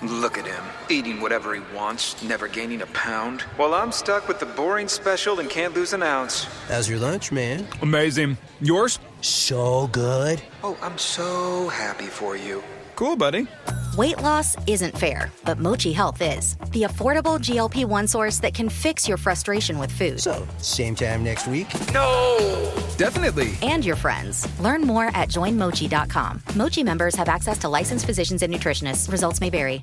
Look at him, eating whatever he wants, never gaining a pound, while I'm stuck with the boring special and can't lose an ounce. How's your lunch, man? Amazing. Yours? So good. Oh, I'm so happy for you. Cool, buddy. Weight loss isn't fair, but Mochi Health is. The affordable GLP-1 source that can fix your frustration with food. So, same time next week? No! Definitely. And your friends. Learn more at joinmochi.com. Mochi members have access to licensed physicians and nutritionists. Results may vary.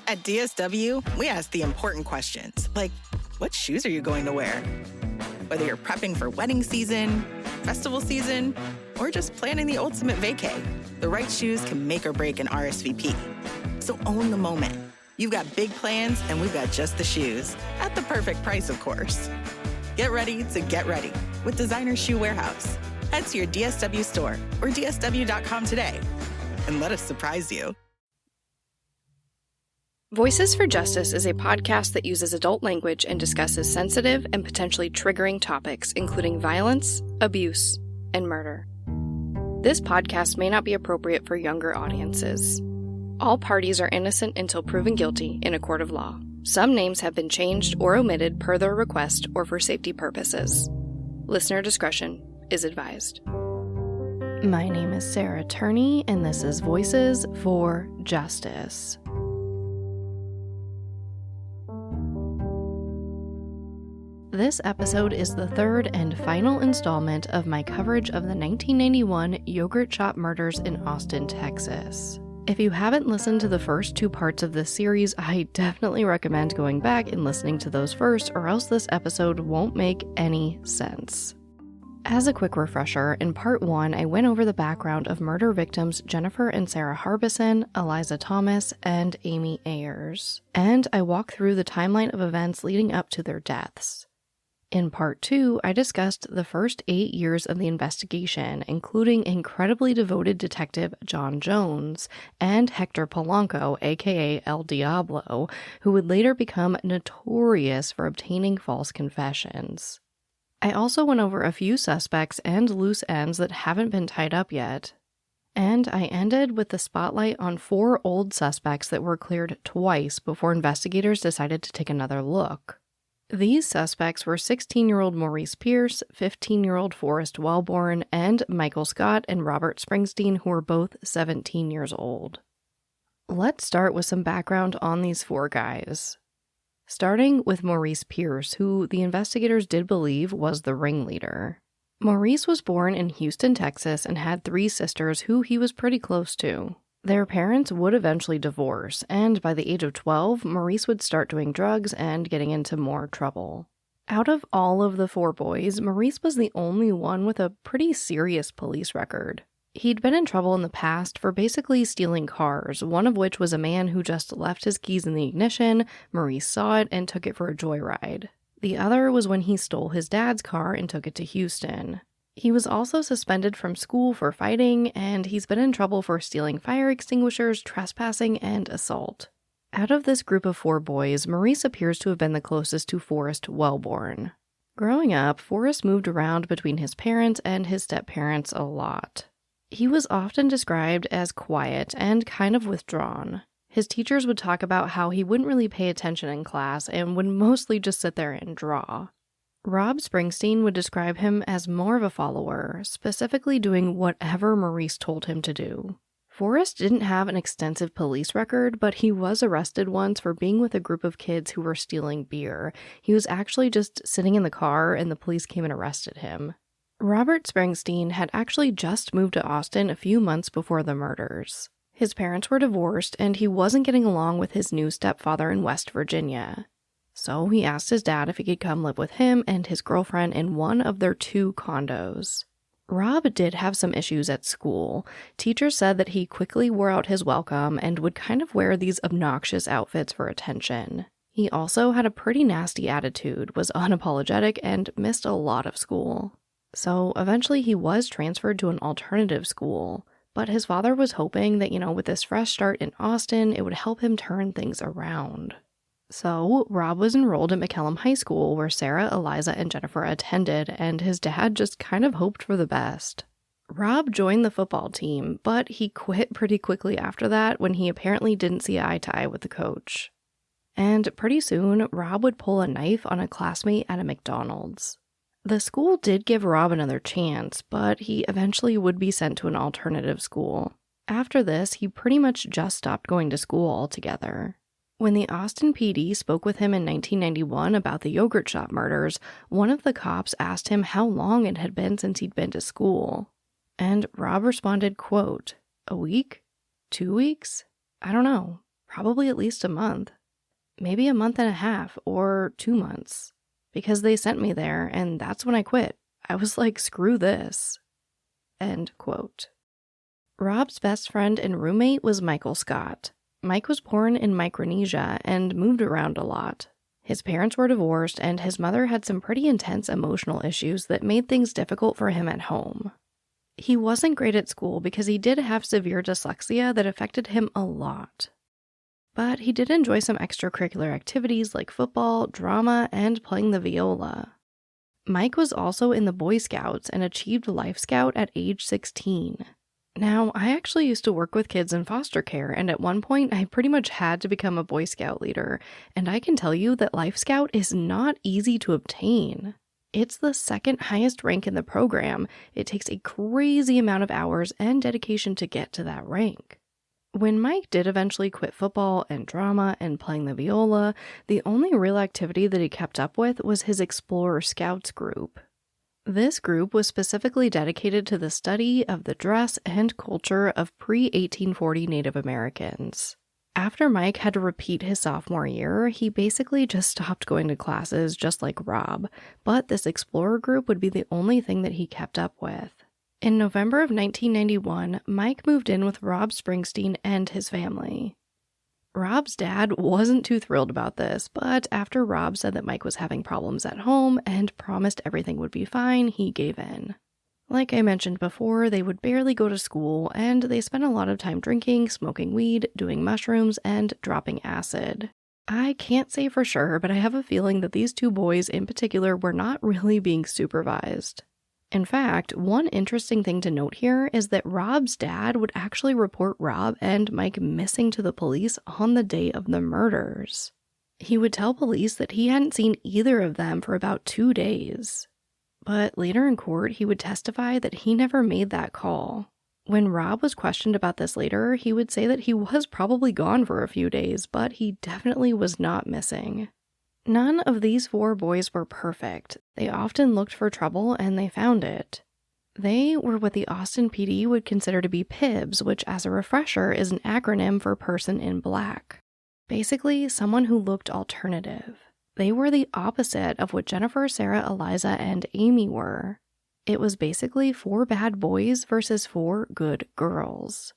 At DSW, we ask the important questions, like, what shoes are you going to wear? Whether you're prepping for wedding season, festival season, or just planning the ultimate vacay, the right shoes can make or break an RSVP. So own the moment. You've got big plans, and we've got just the shoes. At the perfect price, of course. Get ready to get ready with Designer Shoe Warehouse. Head to your DSW store or dsw.com today and let us surprise you. Voices for Justice is a podcast that uses adult language and discusses sensitive and potentially triggering topics, including violence, abuse, and murder. This podcast may not be appropriate for younger audiences. All parties are innocent until proven guilty in a court of law. Some names have been changed or omitted per their request or for safety purposes. Listener discretion is advised. My name is Sarah Turney, and this is Voices for Justice. This episode is the third and final installment of my coverage of the 1991 yogurt shop murders in Austin, Texas. If you haven't listened to the first two parts of this series, I definitely recommend going back and listening to those first, or else this episode won't make any sense. As a quick refresher, in part 1, I went over the background of murder victims Jennifer and Sarah Harbison, Eliza Thomas, and Amy Ayers, and I walked through the timeline of events leading up to their deaths. In part 2, I discussed the first 8 years of the investigation, including incredibly devoted detective John Jones and Hector Polanco, aka El Diablo, who would later become notorious for obtaining false confessions. I also went over a few suspects and loose ends that haven't been tied up yet. And I ended with the spotlight on 4 old suspects that were cleared twice before investigators decided to take another look. These suspects were 16-year-old Maurice Pierce, 15-year-old Forrest Wellborn, and Michael Scott and Robert Springsteen, who were both 17 years old. Let's start with some background on these 4 guys. Starting with Maurice Pierce, who the investigators did believe was the ringleader. Maurice was born in Houston, Texas, and had 3 sisters who he was pretty close to. Their parents would eventually divorce, and by the age of 12, Maurice would start doing drugs and getting into more trouble. Out of all of the 4 boys, Maurice was the only one with a pretty serious police record. He'd been in trouble in the past for basically stealing cars, one of which was a man who just left his keys in the ignition, Maurice saw it, and took it for a joyride. The other was when he stole his dad's car and took it to Houston. He was also suspended from school for fighting, and he's been in trouble for stealing fire extinguishers, trespassing, and assault. Out of this group of 4 boys, Maurice appears to have been the closest to Forrest Wellborn. Growing up, Forrest moved around between his parents and his step-parents a lot. He was often described as quiet and kind of withdrawn. His teachers would talk about how he wouldn't really pay attention in class and would mostly just sit there and draw. Rob Springsteen would describe him as more of a follower, specifically doing whatever Maurice told him to do. Forrest didn't have an extensive police record, but he was arrested once for being with a group of kids who were stealing beer. He was actually just sitting in the car and the police came and arrested him. Robert Springsteen had actually just moved to Austin a few months before the murders. His parents were divorced and he wasn't getting along with his new stepfather in West Virginia. So he asked his dad if he could come live with him and his girlfriend in one of their 2 condos. Rob did have some issues at school. Teachers said that he quickly wore out his welcome and would kind of wear these obnoxious outfits for attention. He also had a pretty nasty attitude, was unapologetic, and missed a lot of school. So eventually he was transferred to an alternative school, but his father was hoping that, with this fresh start in Austin, it would help him turn things around. So, Rob was enrolled at McCallum High School, where Sarah, Eliza, and Jennifer attended, and his dad just kind of hoped for the best. Rob joined the football team, but he quit pretty quickly after that when he apparently didn't see eye to eye with the coach. And pretty soon, Rob would pull a knife on a classmate at a McDonald's. The school did give Rob another chance, but he eventually would be sent to an alternative school. After this, he pretty much just stopped going to school altogether. When the Austin PD spoke with him in 1991 about the yogurt shop murders, one of the cops asked him how long it had been since he'd been to school. And Rob responded, quote, "A week? 2 weeks? I don't know. Probably at least a month. Maybe a month and a half or 2 months. Because they sent me there, and that's when I quit. I was like, screw this." End quote. Rob's best friend and roommate was Michael Scott. Mike was born in Micronesia and moved around a lot. His parents were divorced, and his mother had some pretty intense emotional issues that made things difficult for him at home. He wasn't great at school because he did have severe dyslexia that affected him a lot. But he did enjoy some extracurricular activities like football, drama, and playing the viola. Mike was also in the Boy Scouts and achieved Life Scout at age 16. Now, I actually used to work with kids in foster care, and at one point I pretty much had to become a Boy Scout leader, and I can tell you that Life Scout is not easy to obtain. It's the second highest rank in the program. It takes a crazy amount of hours and dedication to get to that rank. When Mike did eventually quit football and drama and playing the viola, the only real activity that he kept up with was his Explorer Scouts group. This group was specifically dedicated to the study of the dress and culture of pre-1840 Native Americans. After Mike had to repeat his sophomore year, he basically just stopped going to classes just like Rob, but this Explorer group would be the only thing that he kept up with. In November of 1991, Mike moved in with Rob Springsteen and his family. Rob's dad wasn't too thrilled about this, but after Rob said that Mike was having problems at home and promised everything would be fine, he gave in. Like I mentioned before, they would barely go to school, and they spent a lot of time drinking, smoking weed, doing mushrooms, and dropping acid. I can't say for sure, but I have a feeling that these two boys in particular were not really being supervised. In fact, one interesting thing to note here is that Rob's dad would actually report Rob and Mike missing to the police on the day of the murders. He would tell police that he hadn't seen either of them for about 2 days. But later in court, he would testify that he never made that call. When Rob was questioned about this later, he would say that he was probably gone for a few days, but he definitely was not missing. None of these 4 boys were perfect. They often looked for trouble, and they found it. They were what the Austin PD would consider to be PIBs, which, as a refresher, is an acronym for Person in Black. Basically, someone who looked alternative. They were the opposite of what Jennifer, Sarah, Eliza, and Amy were. It was basically 4 bad boys versus 4 good girls.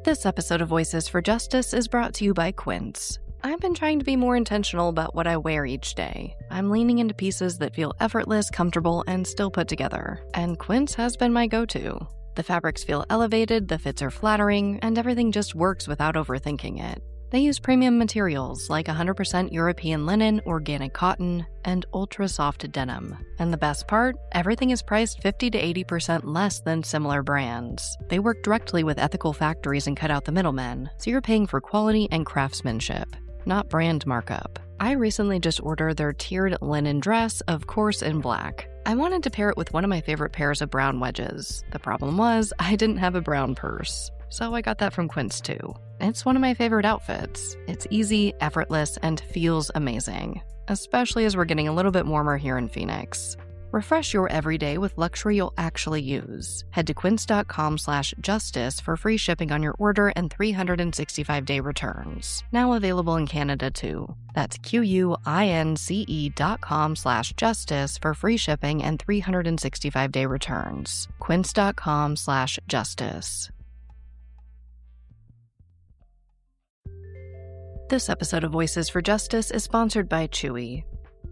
This episode of Voices for Justice is brought to you by Quince. I've been trying to be more intentional about what I wear each day. I'm leaning into pieces that feel effortless, comfortable, and still put together, and Quince has been my go-to. The fabrics feel elevated, the fits are flattering, and everything just works without overthinking it. They use premium materials like 100% European linen, organic cotton, and ultra-soft denim. And the best part? Everything is priced 50 to 80% less than similar brands. They work directly with ethical factories and cut out the middlemen, so you're paying for quality and craftsmanship, not brand markup. I recently just ordered their tiered linen dress, of course in black. I wanted to pair it with one of my favorite pairs of brown wedges. The problem was, I didn't have a brown purse. So I got that from Quince too. It's one of my favorite outfits. It's easy, effortless, and feels amazing, especially as we're getting a little bit warmer here in Phoenix. Refresh your everyday with luxury you'll actually use. Head to quince.com/justice for free shipping on your order and 365-day returns. Now available in Canada too. That's QUINCE.com/justice for free shipping and 365-day returns. Quince.com/justice. This episode of Voices for Justice is sponsored by Chewy.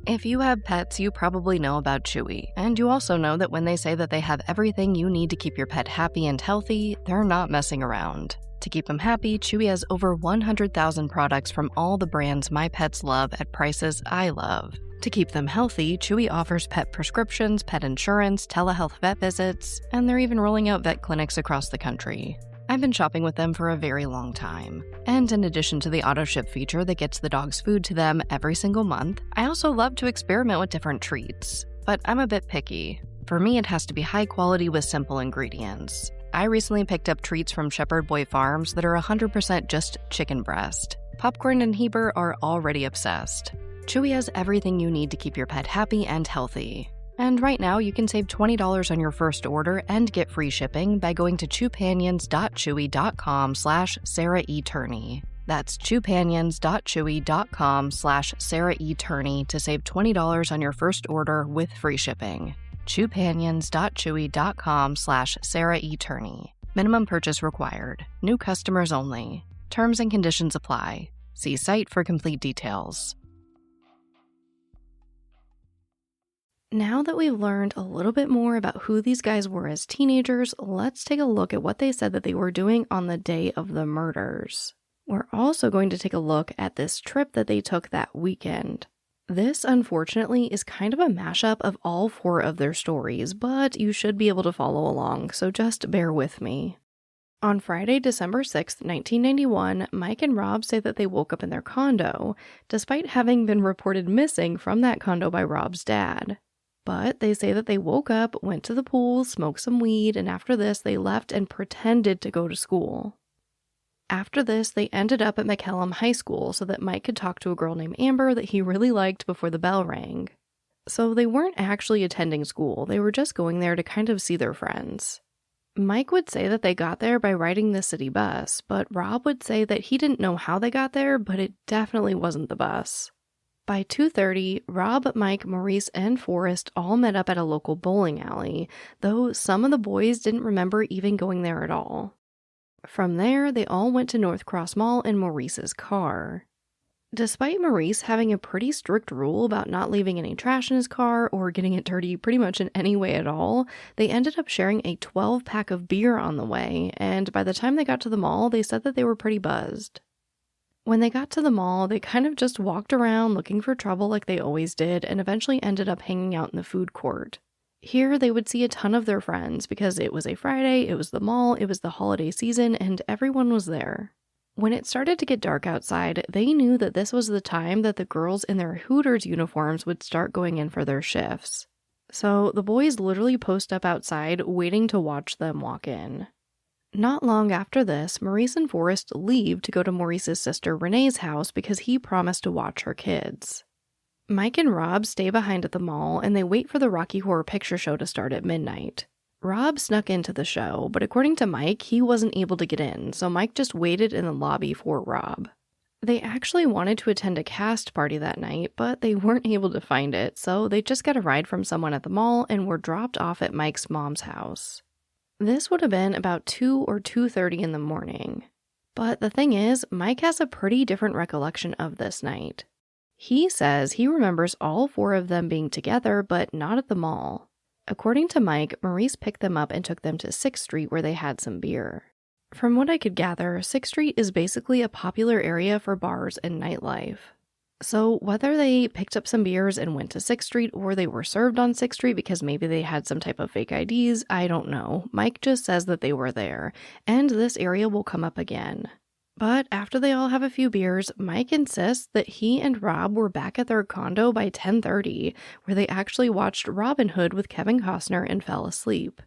If you have pets, you probably know about Chewy, and you also know that when they say that they have everything you need to keep your pet happy and healthy, they're not messing around. To keep them happy, Chewy has over 100,000 products from all the brands my pets love at prices I love. To keep them healthy, Chewy offers pet prescriptions, pet insurance, telehealth vet visits, and they're even rolling out vet clinics across the country. I've been shopping with them for a very long time. And in addition to the auto-ship feature that gets the dog's food to them every single month, I also love to experiment with different treats. But I'm a bit picky. For me, it has to be high quality with simple ingredients. I recently picked up treats from Shepherd Boy Farms that are 100% just chicken breast. Popcorn and Heber are already obsessed. Chewy has everything you need to keep your pet happy and healthy. And right now, you can save $20 on your first order and get free shipping by going to chewpanions.chewy.com/Sarah E. Turney. That's chewpanions.chewy.com/Sarah E. Turney to save $20 on your first order with free shipping. chewpanions.chewy.com/Sarah E. Turney. Minimum purchase required. New customers only. Terms and conditions apply. See site for complete details. Now that we've learned a little bit more about who these guys were as teenagers, let's take a look at what they said that they were doing on the day of the murders. We're also going to take a look at this trip that they took that weekend. This, unfortunately, is kind of a mashup of all four of their stories, but you should be able to follow along, so just bear with me. On Friday, December 6th, 1991, Mike and Rob say that they woke up in their condo, despite having been reported missing from that condo by Rob's dad. But they say that they woke up, went to the pool, smoked some weed, and after this, they left and pretended to go to school. After this, they ended up at McCallum High School so that Mike could talk to a girl named Amber that he really liked before the bell rang. So they weren't actually attending school, they were just going there to kind of see their friends. Mike would say that they got there by riding the city bus, but Rob would say that he didn't know how they got there, but it definitely wasn't the bus. By 2:30, Rob, Mike, Maurice, and Forrest all met up at a local bowling alley, though some of the boys didn't remember even going there at all. From there, they all went to North Cross Mall in Maurice's car. Despite Maurice having a pretty strict rule about not leaving any trash in his car or getting it dirty pretty much in any way at all, they ended up sharing a 12-pack of beer on the way, and by the time they got to the mall, they said that they were pretty buzzed. When they got to the mall, they kind of just walked around looking for trouble like they always did and eventually ended up hanging out in the food court. Here, they would see a ton of their friends because it was a Friday, it was the mall, it was the holiday season, and everyone was there. When it started to get dark outside, they knew that this was the time that the girls in their Hooters uniforms would start going in for their shifts. So the boys literally post up outside waiting to watch them walk in. Not long after this, Maurice and Forrest leave to go to Maurice's sister Renee's house because he promised to watch her kids. Mike and Rob stay behind at the mall and they wait for the Rocky Horror Picture Show to start at midnight. Rob snuck into the show, but according to Mike, he wasn't able to get in, so Mike just waited in the lobby for Rob. They actually wanted to attend a cast party that night, but they weren't able to find it, so they just got a ride from someone at the mall and were dropped off at Mike's mom's house. This would have been about 2 or 2:30 in the morning. But the thing is, Mike has a pretty different recollection of this night. He says he remembers all four of them being together, but not at the mall. According to Mike, Maurice picked them up and took them to 6th Street where they had some beer. From what I could gather, 6th Street is basically a popular area for bars and nightlife. So whether they picked up some beers and went to 6th Street or they were served on 6th Street because maybe they had some type of fake IDs, I don't know. Mike just says that they were there, and this area will come up again. But after they all have a few beers, Mike insists that he and Rob were back at their condo by 10:30, where they actually watched Robin Hood with Kevin Costner and fell asleep.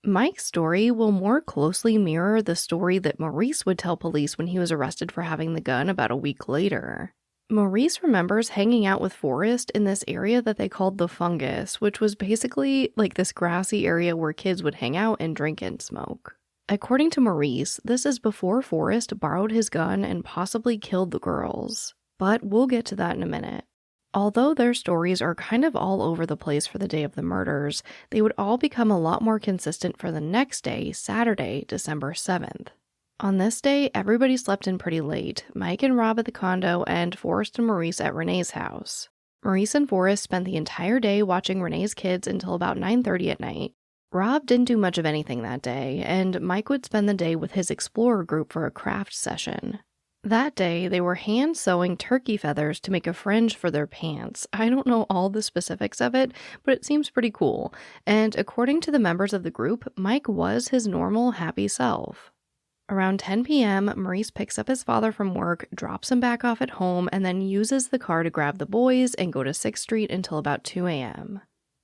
Mike's story will more closely mirror the story that Maurice would tell police when he was arrested for having the gun about a week later. Maurice remembers hanging out with Forrest in this area that they called the Fungus, which was basically like this grassy area where kids would hang out and drink and smoke. According to Maurice, this is before Forrest borrowed his gun and possibly killed the girls. But we'll get to that in a minute. Although their stories are kind of all over the place for the day of the murders, they would all become a lot more consistent for the next day, Saturday, December 7th. On this day, everybody slept in pretty late, Mike and Rob at the condo and Forrest and Maurice at Renee's house. Maurice and Forrest spent the entire day watching Renee's kids until about 9:30 at night. Rob didn't do much of anything that day, and Mike would spend the day with his explorer group for a craft session. That day, they were hand sewing turkey feathers to make a fringe for their pants. I don't know all the specifics of it, but it seems pretty cool. And according to the members of the group, Mike was his normal, happy self. Around 10 p.m., Maurice picks up his father from work, drops him back off at home, and then uses the car to grab the boys and go to 6th Street until about 2 a.m.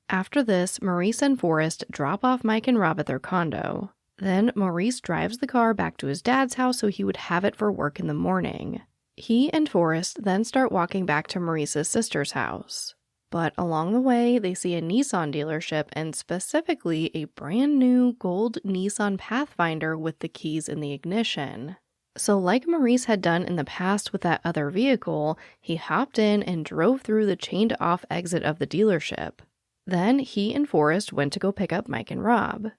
After this, Maurice and Forrest drop off Mike and Rob at their condo. Then Maurice drives the car back to his dad's house so he would have it for work in the morning. He and Forrest then start walking back to Maurice's sister's house. But along the way, they see a Nissan dealership and specifically a brand new gold Nissan Pathfinder with the keys in the ignition. So like Maurice had done in the past with that other vehicle, he hopped in and drove through the chained off exit of the dealership. Then he and Forrest went to go pick up Mike and Rob.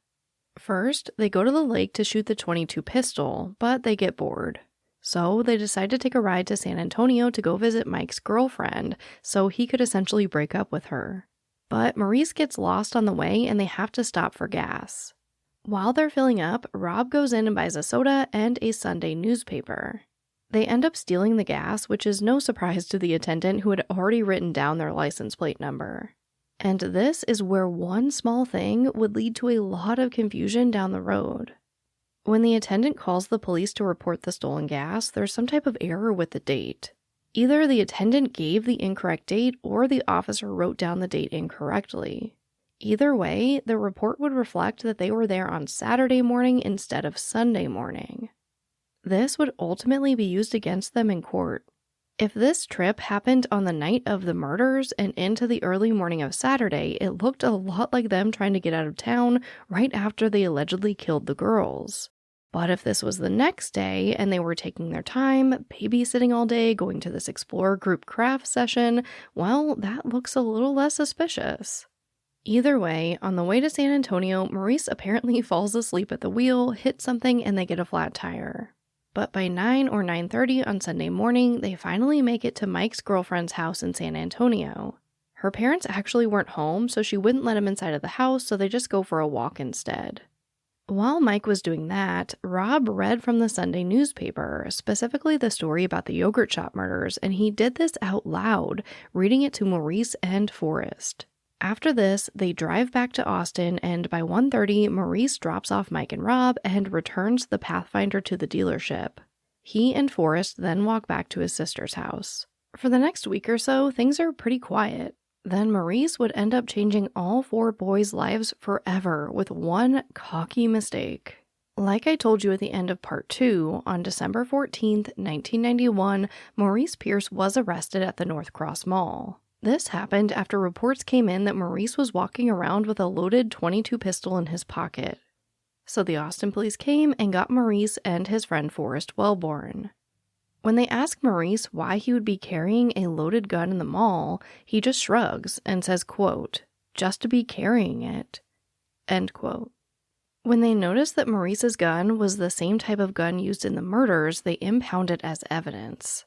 First, they go to the lake to shoot the .22 pistol, but they get bored. So they decide to take a ride to San Antonio to go visit Mike's girlfriend, so he could essentially break up with her. But Maurice gets lost on the way and they have to stop for gas. While they're filling up, Rob goes in and buys a soda and a Sunday newspaper. They end up stealing the gas, which is no surprise to the attendant who had already written down their license plate number. And this is where one small thing would lead to a lot of confusion down the road. When the attendant calls the police to report the stolen gas, there's some type of error with the date. Either the attendant gave the incorrect date or the officer wrote down the date incorrectly. Either way, the report would reflect that they were there on Saturday morning instead of Sunday morning. This would ultimately be used against them in court. If this trip happened on the night of the murders and into the early morning of Saturday, it looked a lot like them trying to get out of town right after they allegedly killed the girls. But if this was the next day and they were taking their time, babysitting all day, going to this Explorer group craft session, well, that looks a little less suspicious. Either way, on the way to San Antonio, Maurice apparently falls asleep at the wheel, hits something, and they get a flat tire. But by 9 or 9:30 on Sunday morning, they finally make it to Mike's girlfriend's house in San Antonio. Her parents actually weren't home, so she wouldn't let him inside of the house, so they just go for a walk instead. While Mike was doing that, Rob read from the Sunday newspaper, specifically the story about the yogurt shop murders, and he did this out loud, reading it to Maurice and Forrest. After this, they drive back to Austin, and by 1:30, Maurice drops off Mike and Rob and returns the Pathfinder to the dealership. He and Forrest then walk back to his sister's house. For the next week or so, things are pretty quiet. Then Maurice would end up changing all 4 boys' lives forever with one cocky mistake. Like I told you at the end of part 2, on December 14th, 1991, Maurice Pierce was arrested at the North Cross Mall. This happened after reports came in that Maurice was walking around with a loaded .22 pistol in his pocket. So the Austin police came and got Maurice and his friend Forrest Wellborn. When they ask Maurice why he would be carrying a loaded gun in the mall, he just shrugs and says, quote, "just to be carrying it," end quote. When they noticed that Maurice's gun was the same type of gun used in the murders, they impound it as evidence.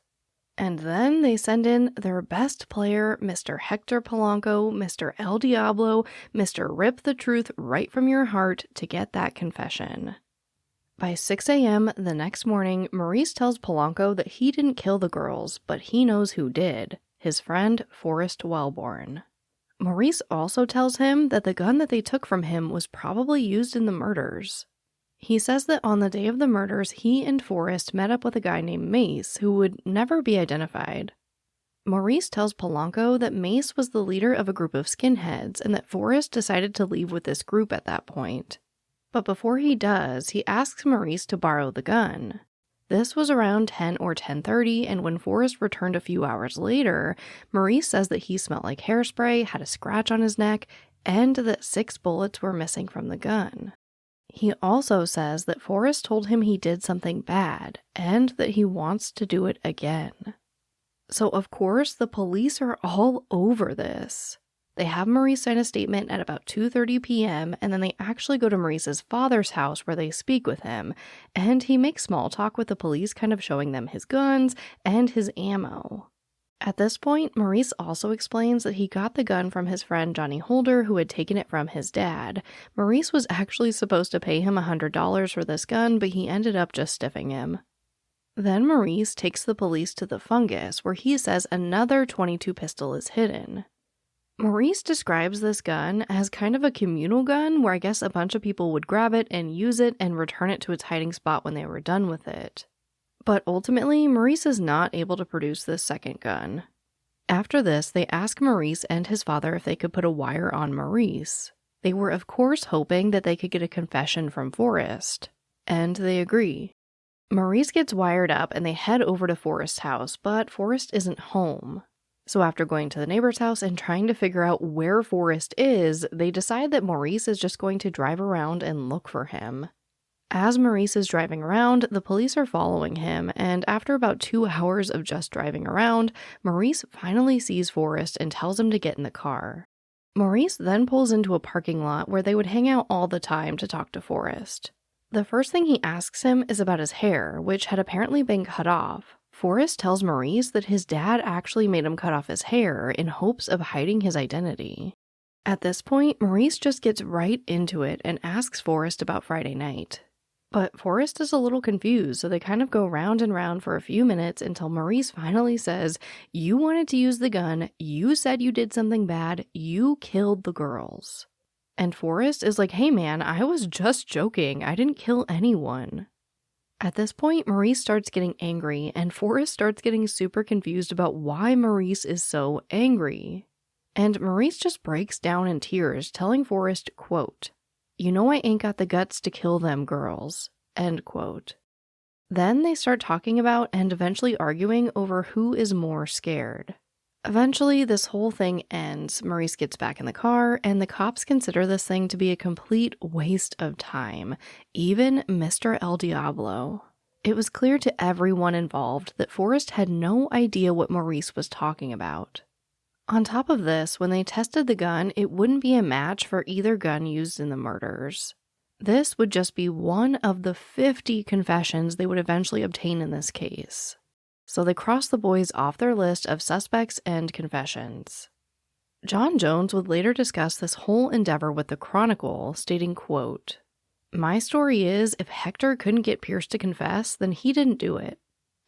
And then they send in their best player, Mr. Hector Polanco, Mr. El Diablo, Mr. Rip the Truth right from your heart to get that confession. By 6 a.m. the next morning, Maurice tells Polanco that he didn't kill the girls, but he knows who did, his friend Forrest Wellborn. Maurice also tells him that the gun that they took from him was probably used in the murders. He says that on the day of the murders, he and Forrest met up with a guy named Mace, who would never be identified. Maurice tells Polanco that Mace was the leader of a group of skinheads and that Forrest decided to leave with this group at that point. But before he does, he asks Maurice to borrow the gun. This was around 10 or 10:30, and when Forrest returned a few hours later, Maurice says that he smelled like hairspray, had a scratch on his neck, and that 6 bullets were missing from the gun. He also says that Forrest told him he did something bad, and that he wants to do it again. So of course, the police are all over this. They have Maurice sign a statement at about 2:30 p.m., and then they actually go to Maurice's father's house where they speak with him, and he makes small talk with the police, kind of showing them his guns and his ammo. At this point, Maurice also explains that he got the gun from his friend Johnny Holder, who had taken it from his dad. Maurice was actually supposed to pay him $100 for this gun, but he ended up just stiffing him. Then Maurice takes the police to the fungus, where he says another .22 pistol is hidden. Maurice describes this gun as kind of a communal gun, where I guess a bunch of people would grab it and use it and return it to its hiding spot when they were done with it. But ultimately, Maurice is not able to produce this second gun. After this, they ask Maurice and his father if they could put a wire on Maurice. They were of course hoping that they could get a confession from Forrest. And they agree. Maurice gets wired up and they head over to Forrest's house, but Forrest isn't home. So after going to the neighbor's house and trying to figure out where Forrest is, they decide that Maurice is just going to drive around and look for him. As Maurice is driving around, the police are following him, and after about 2 hours of just driving around, Maurice finally sees Forrest and tells him to get in the car. Maurice then pulls into a parking lot where they would hang out all the time to talk to Forrest. The first thing he asks him is about his hair, which had apparently been cut off. Forrest tells Maurice that his dad actually made him cut off his hair in hopes of hiding his identity. At this point, Maurice just gets right into it and asks Forrest about Friday night. But Forrest is a little confused, so they kind of go round and round for a few minutes until Maurice finally says, "You wanted to use the gun, you said you did something bad, you killed the girls." And Forrest is like, "Hey man, I was just joking, I didn't kill anyone." At this point, Maurice starts getting angry, and Forrest starts getting super confused about why Maurice is so angry. And Maurice just breaks down in tears, telling Forrest, quote, "You know I ain't got the guts to kill them girls," end quote. Then they start talking about and eventually arguing over who is more scared. Eventually, this whole thing ends. Maurice gets back in the car, and the cops consider this thing to be a complete waste of time, even Mr. El Diablo. It was clear to everyone involved that Forrest had no idea what Maurice was talking about. On top of this, when they tested the gun, it wouldn't be a match for either gun used in the murders. This would just be one of the 50 confessions they would eventually obtain in this case. So they crossed the boys off their list of suspects and confessions. John Jones would later discuss this whole endeavor with the Chronicle, stating, quote, "My story is, if Hector couldn't get Pierce to confess, then he didn't do it.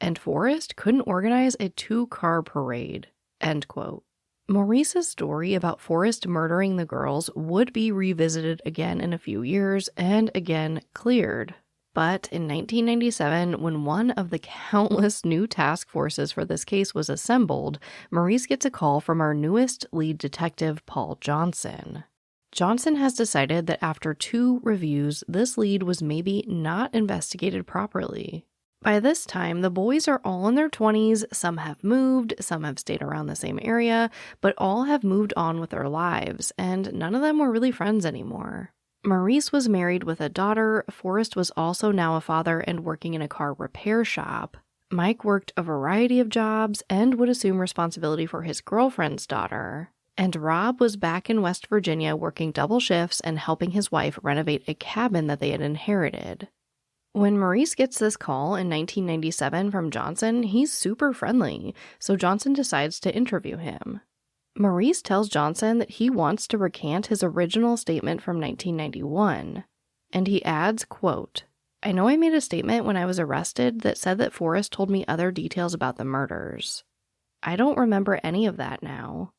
And Forrest couldn't organize a 2-car parade," end quote. Maurice's story about Forrest murdering the girls would be revisited again in a few years and again cleared. But in 1997, when one of the countless new task forces for this case was assembled, Maurice gets a call from our newest lead detective, Paul Johnson. Johnson has decided that after 2 reviews, this lead was maybe not investigated properly. By this time, the boys are all in their 20s, some have moved, some have stayed around the same area, but all have moved on with their lives, and none of them were really friends anymore. Maurice was married with a daughter, Forrest was also now a father and working in a car repair shop. Mike worked a variety of jobs and would assume responsibility for his girlfriend's daughter. And Rob was back in West Virginia working double shifts and helping his wife renovate a cabin that they had inherited. When Maurice gets this call in 1997 from Johnson, he's super friendly, so Johnson decides to interview him. Maurice tells Johnson that he wants to recant his original statement from 1991, and he adds, quote, "I know I made a statement when I was arrested that said that Forrest told me other details about the murders. I don't remember any of that now.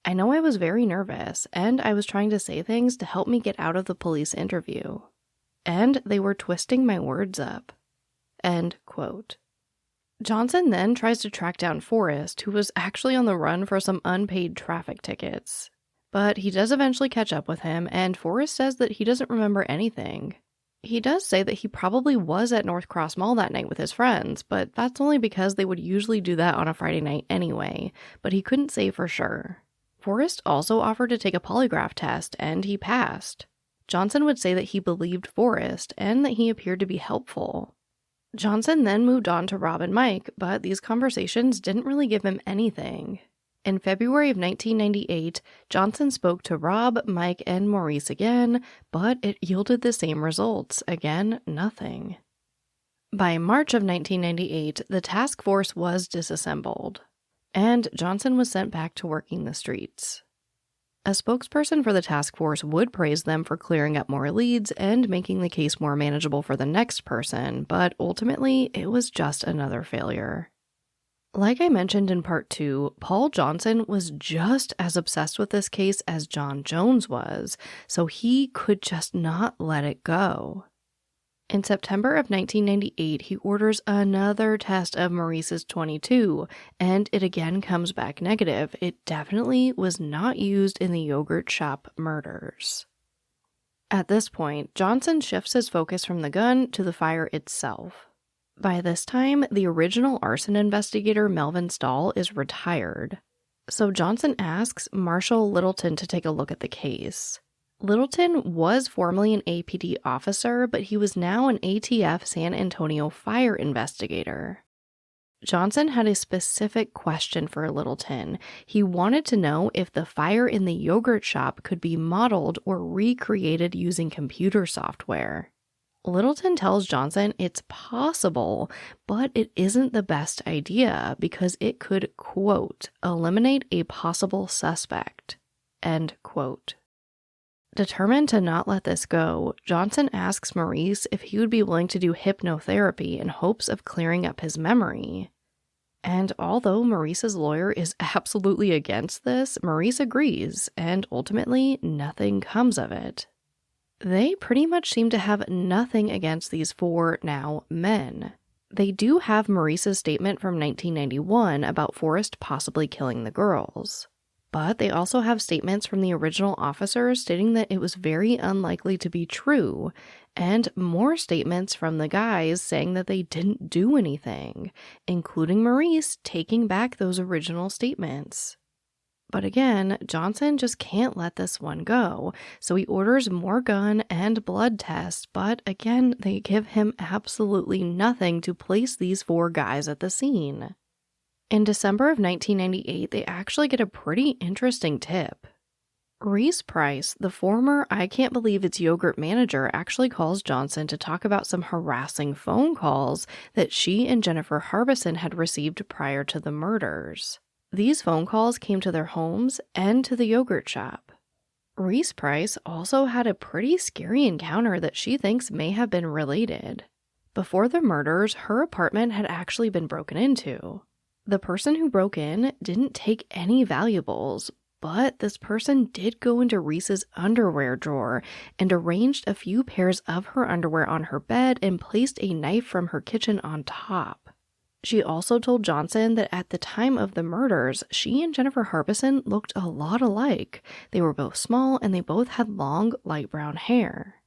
I know I was very nervous, and I was trying to say things to help me get out of the police interview. And they were twisting my words up." End quote. Johnson then tries to track down Forrest, who was actually on the run for some unpaid traffic tickets. But he does eventually catch up with him, and Forrest says that he doesn't remember anything. He does say that he probably was at North Cross Mall that night with his friends, but that's only because they would usually do that on a Friday night anyway, but he couldn't say for sure. Forrest also offered to take a polygraph test, and he passed. Johnson would say that he believed Forrest, and that he appeared to be helpful. Johnson then moved on to Rob and Mike, but these conversations didn't really give him anything. In February of 1998, Johnson spoke to Rob, Mike, and Maurice again, but it yielded the same results. Again, nothing. By March of 1998, the task force was disassembled, and Johnson was sent back to working the streets. A spokesperson for the task force would praise them for clearing up more leads and making the case more manageable for the next person, but ultimately, it was just another failure. Like I mentioned in part 2, Paul Johnson was just as obsessed with this case as John Jones was, so he could just not let it go. In September of 1998, he orders another test of Maurice's 22, and it again comes back negative. It definitely was not used in the yogurt shop murders. At this point, Johnson shifts his focus from the gun to the fire itself. By this time, the original arson investigator Melvin Stahl is retired. So Johnson asks Marshal Littleton to take a look at the case. Littleton was formerly an APD officer, but he was now an ATF San Antonio fire investigator. Johnson had a specific question for Littleton. He wanted to know if the fire in the yogurt shop could be modeled or recreated using computer software. Littleton tells Johnson it's possible, but it isn't the best idea because it could, quote, eliminate a possible suspect, end quote. Determined to not let this go, Johnson asks Maurice if he would be willing to do hypnotherapy in hopes of clearing up his memory. And although Maurice's lawyer is absolutely against this, Maurice agrees, and ultimately nothing comes of it. They pretty much seem to have nothing against these 4 now men. They do have Maurice's statement from 1991 about Forrest possibly killing the girls. But they also have statements from the original officers stating that it was very unlikely to be true, and more statements from the guys saying that they didn't do anything, including Maurice taking back those original statements. But again, Johnson just can't let this one go, so he orders more gun and blood tests, but again, they give him absolutely nothing to place these 4 guys at the scene. In December of 1998, they actually get a pretty interesting tip. Reese Price, the former I Can't Believe It's Yogurt manager, actually calls Johnson to talk about some harassing phone calls that she and Jennifer Harbison had received prior to the murders. These phone calls came to their homes and to the yogurt shop. Reese Price also had a pretty scary encounter that she thinks may have been related. Before the murders, her apartment had actually been broken into. The person who broke in didn't take any valuables, but this person did go into Reese's underwear drawer and arranged a few pairs of her underwear on her bed and placed a knife from her kitchen on top. She also told Johnson that at the time of the murders, she and Jennifer Harbison looked a lot alike. They were both small and they both had long, light brown hair.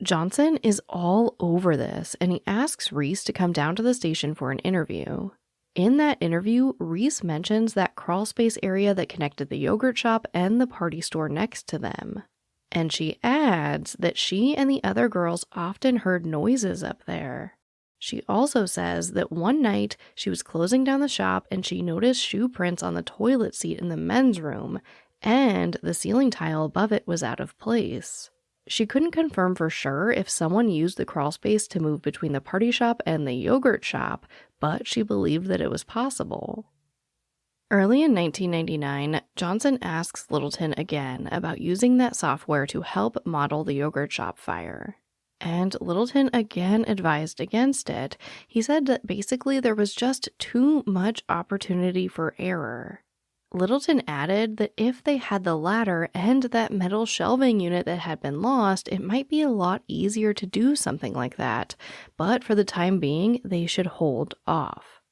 Johnson is all over this and he asks Reese to come down to the station for an interview. In that interview, Reese mentions that crawlspace area that connected the yogurt shop and the party store next to them. And she adds that she and the other girls often heard noises up there. She also says that one night she was closing down the shop and she noticed shoe prints on the toilet seat in the men's room, and the ceiling tile above it was out of place. She couldn't confirm for sure if someone used the crawlspace to move between the party shop and the yogurt shop, but she believed that it was possible. Early in 1999, Johnson asks Littleton again about using that software to help model the yogurt shop fire. And Littleton again advised against it. He said that basically there was just too much opportunity for error. Littleton added that if they had the ladder and that metal shelving unit that had been lost, it might be a lot easier to do something like that, but for the time being, they should hold off.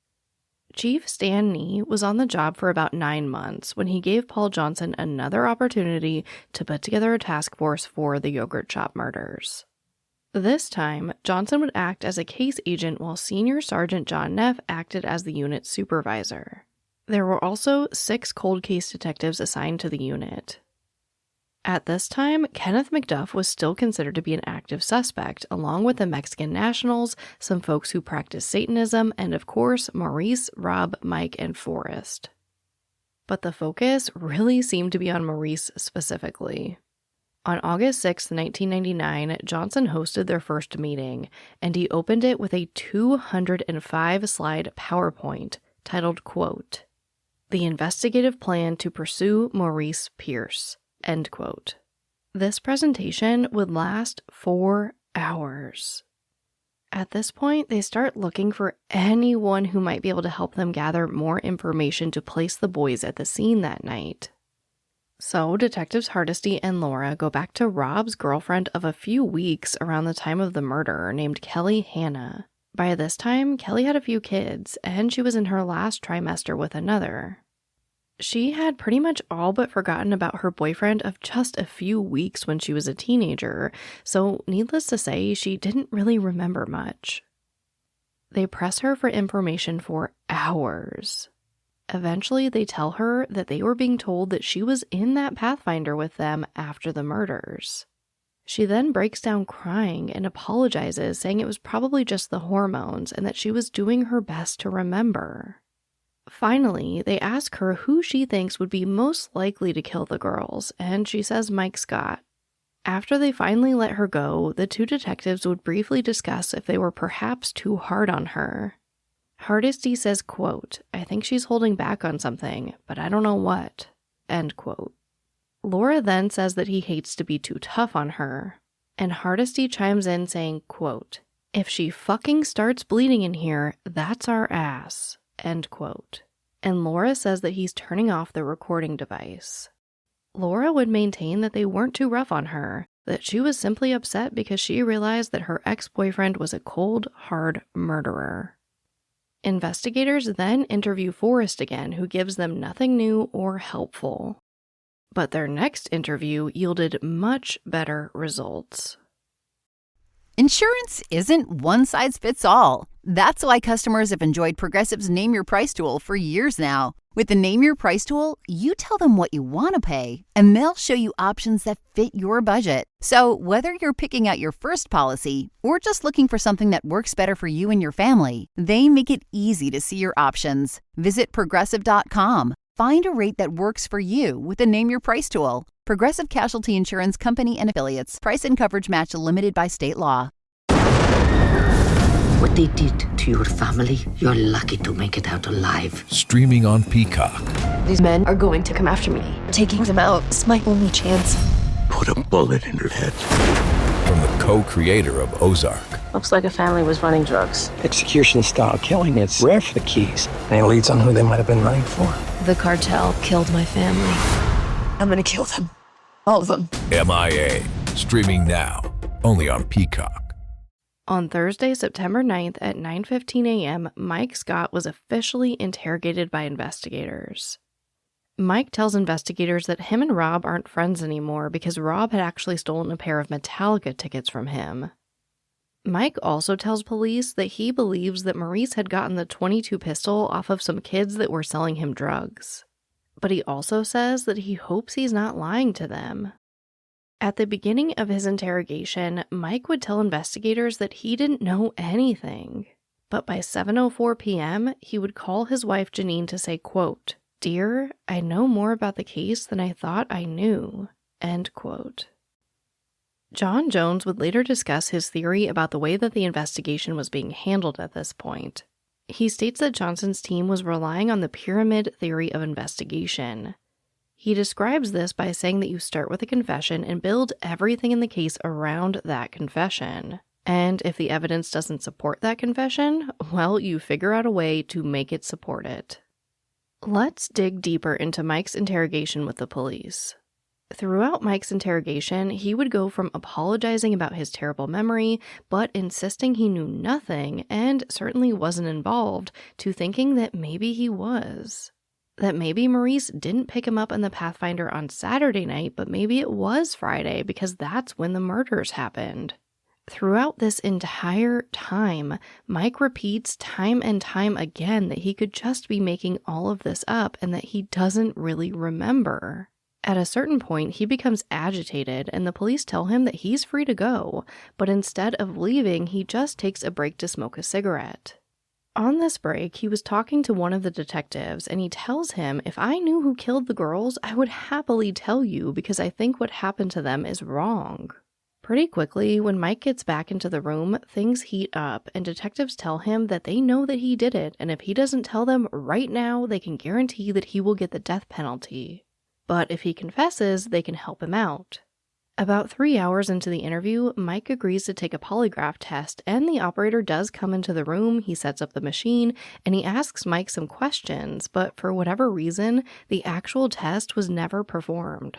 Chief Stan Nee was on the job for about 9 months when he gave Paul Johnson another opportunity to put together a task force for the yogurt shop murders. This time, Johnson would act as a case agent while Senior Sergeant John Neff acted as the unit's supervisor. There were also 6 cold case detectives assigned to the unit. At this time, Kenneth McDuff was still considered to be an active suspect, along with the Mexican nationals, some folks who practiced Satanism, and of course, Maurice, Rob, Mike, and Forrest. But the focus really seemed to be on Maurice specifically. On August 6, 1999, Johnson hosted their first meeting, and he opened it with a 205-slide PowerPoint titled, quote, "The investigative plan to pursue Maurice Pierce," End quote. This presentation would last 4 hours. At this point, they start looking for anyone who might be able to help them gather more information to place the boys at the scene that night. So, Detectives Hardesty and Laura go back to Rob's girlfriend of a few weeks around the time of the murder named Kelly Hanna. By this time, Kelly had a few kids, and she was in her last trimester with another. She had pretty much all but forgotten about her boyfriend of just a few weeks when she was a teenager, so needless to say, she didn't really remember much. They press her for information for hours. Eventually, they tell her that they were being told that she was in that Pathfinder with them after the murders. She then breaks down crying and apologizes, saying it was probably just the hormones and that she was doing her best to remember. Finally, they ask her who she thinks would be most likely to kill the girls, and she says Mike Scott. After they finally let her go, the two detectives would briefly discuss if they were perhaps too hard on her. Hardesty says, quote, "I think she's holding back on something, but I don't know what," end quote. Laura then says that he hates to be too tough on her, and Hardesty chimes in saying, quote, "If she fucking starts bleeding in here, that's our ass," end quote. And Laura says that he's turning off the recording device. Laura would maintain that they weren't too rough on her, that she was simply upset because she realized that her ex-boyfriend was a cold, hard murderer. Investigators then interview Forrest again, who gives them nothing new or helpful. But their next interview yielded much better results. Insurance isn't one size fits all. That's why customers have enjoyed Progressive's Name Your Price tool for years now. With the Name Your Price tool, you tell them what you want to pay, and they'll show you options that fit your budget. So whether you're picking out your first policy or just looking for something that works better for you and your family, they make it easy to see your options. Visit Progressive.com. Find a rate that works for you with the Name Your Price tool. Progressive Casualty Insurance Company and Affiliates. Price and coverage match limited by state law. What they did to your family, you're lucky to make it out alive. Streaming on Peacock. These men are going to come after me. Taking them out is my only chance. Put a bullet in her head. From the co-creator of Ozark. Looks like a family was running drugs. Execution-style killing, it's rare for the keys. Any leads on who they might have been running for? The cartel killed my family. I'm gonna kill them. All of them. MIA. Streaming now. Only on Peacock. On Thursday, September 9th at 9:15 a.m., Mike Scott was officially interrogated by investigators. Mike tells investigators that him and Rob aren't friends anymore because Rob had actually stolen a pair of Metallica tickets from him. Mike also tells police that he believes that Maurice had gotten the .22 pistol off of some kids that were selling him drugs. But he also says that he hopes he's not lying to them. At the beginning of his interrogation, Mike would tell investigators that he didn't know anything. But by 7:04 p.m., he would call his wife Janine to say, quote, "Dear, I know more about the case than I thought I knew," end quote. John Jones would later discuss his theory about the way that the investigation was being handled at this point. He states that Johnson's team was relying on the pyramid theory of investigation. He describes this by saying that you start with a confession and build everything in the case around that confession. And if the evidence doesn't support that confession, well, you figure out a way to make it support it. Let's dig deeper into Mike's interrogation with the police. Throughout Mike's interrogation, he would go from apologizing about his terrible memory, but insisting he knew nothing and certainly wasn't involved, to thinking that maybe he was. That maybe Maurice didn't pick him up in the Pathfinder on Saturday night, but maybe it was Friday because that's when the murders happened. Throughout this entire time, Mike repeats time and time again that he could just be making all of this up and that he doesn't really remember. At a certain point, he becomes agitated and the police tell him that he's free to go, but instead of leaving, he just takes a break to smoke a cigarette. On this break, he was talking to one of the detectives, and he tells him, "If I knew who killed the girls, I would happily tell you because I think what happened to them is wrong." Pretty quickly, when Mike gets back into the room, things heat up, and detectives tell him that they know that he did it, and if he doesn't tell them right now, they can guarantee that he will get the death penalty. but if he confesses, they can help him out. About 3 hours into the interview, Mike agrees to take a polygraph test, and the operator does come into the room. He sets up the machine, and he asks Mike some questions, but for whatever reason, the actual test was never performed.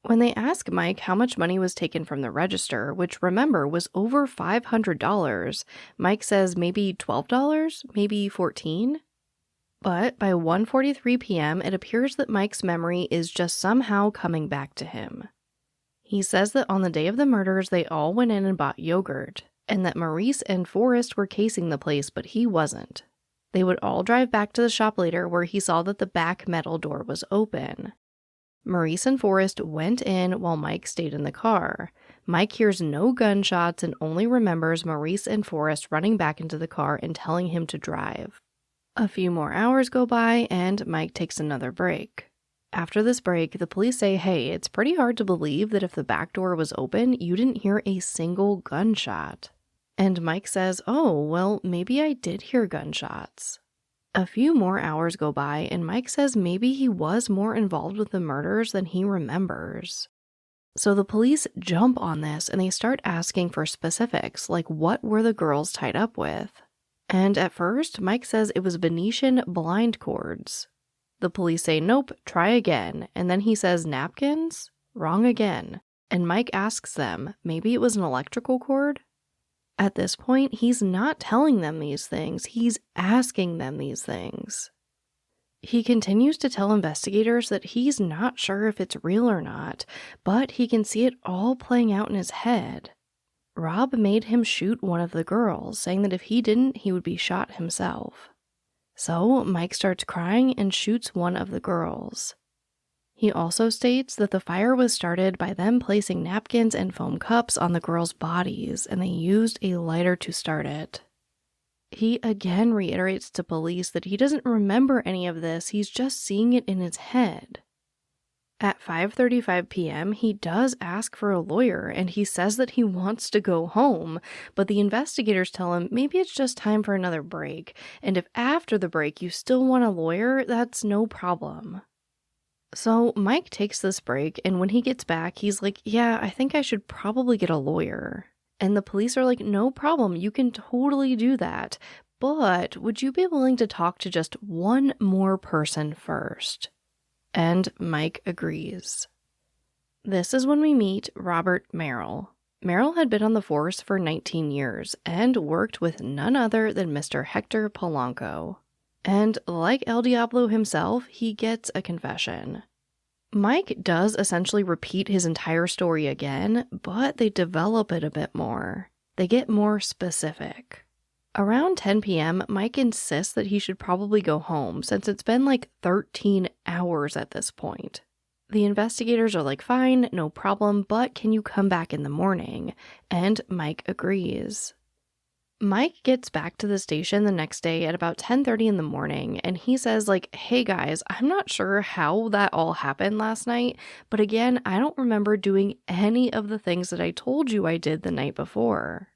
When they ask Mike how much money was taken from the register, which remember was over $500, Mike says maybe $12, maybe $14. But by 1:43 p.m., it appears that Mike's memory is just somehow coming back to him. He says that on the day of the murders, they all went in and bought yogurt, and that Maurice and Forrest were casing the place, but he wasn't. They would all drive back to the shop later where he saw that the back metal door was open. Maurice and Forrest went in while Mike stayed in the car. Mike hears no gunshots and only remembers Maurice and Forrest running back into the car and telling him to drive. A few more hours go by and Mike takes another break. After this break, the police say, hey, it's pretty hard to believe that if the back door was open, you didn't hear a single gunshot. And Mike says, oh, well, maybe I did hear gunshots. A few more hours go by, and Mike says maybe he was more involved with the murders than he remembers. So the police jump on this, and they start asking for specifics, like what were the girls tied up with? And at first, Mike says it was Venetian blind cords. The police say, nope, try again, and then he says napkins? Wrong again. And Mike asks them, maybe it was an electrical cord? At this point, he's not telling them these things, he's asking them these things. He continues to tell investigators that he's not sure if it's real or not, but he can see it all playing out in his head. Rob made him shoot one of the girls, saying that if he didn't, he would be shot himself. So Mike starts crying and shoots one of the girls. He also states that the fire was started by them placing napkins and foam cups on the girls' bodies, and they used a lighter to start it. He again reiterates to police that he doesn't remember any of this, he's just seeing it in his head. At 5:35 p.m., he does ask for a lawyer, and he says that he wants to go home, but the investigators tell him maybe it's just time for another break, and if after the break you still want a lawyer, that's no problem. So Mike takes this break, and when he gets back, he's like, yeah, I think I should probably get a lawyer. And the police are like, no problem, you can totally do that, but would you be willing to talk to just one more person first? And Mike agrees. This is when we meet Robert Merrill. Merrill had been on the force for 19 years and worked with none other than Mr. Hector Polanco. And like El Diablo himself, he gets a confession. Mike does essentially repeat his entire story again, but they develop it a bit more. They get more specific. Around 10 p.m., Mike insists that he should probably go home since it's been like 13 hours at this point. The investigators are like, fine, no problem, but can you come back in the morning? And Mike agrees. Mike gets back to the station the next day at about 10:30 in the morning, and he says like, hey guys, I'm not sure how that all happened last night, but again, I don't remember doing any of the things that I told you I did the night before.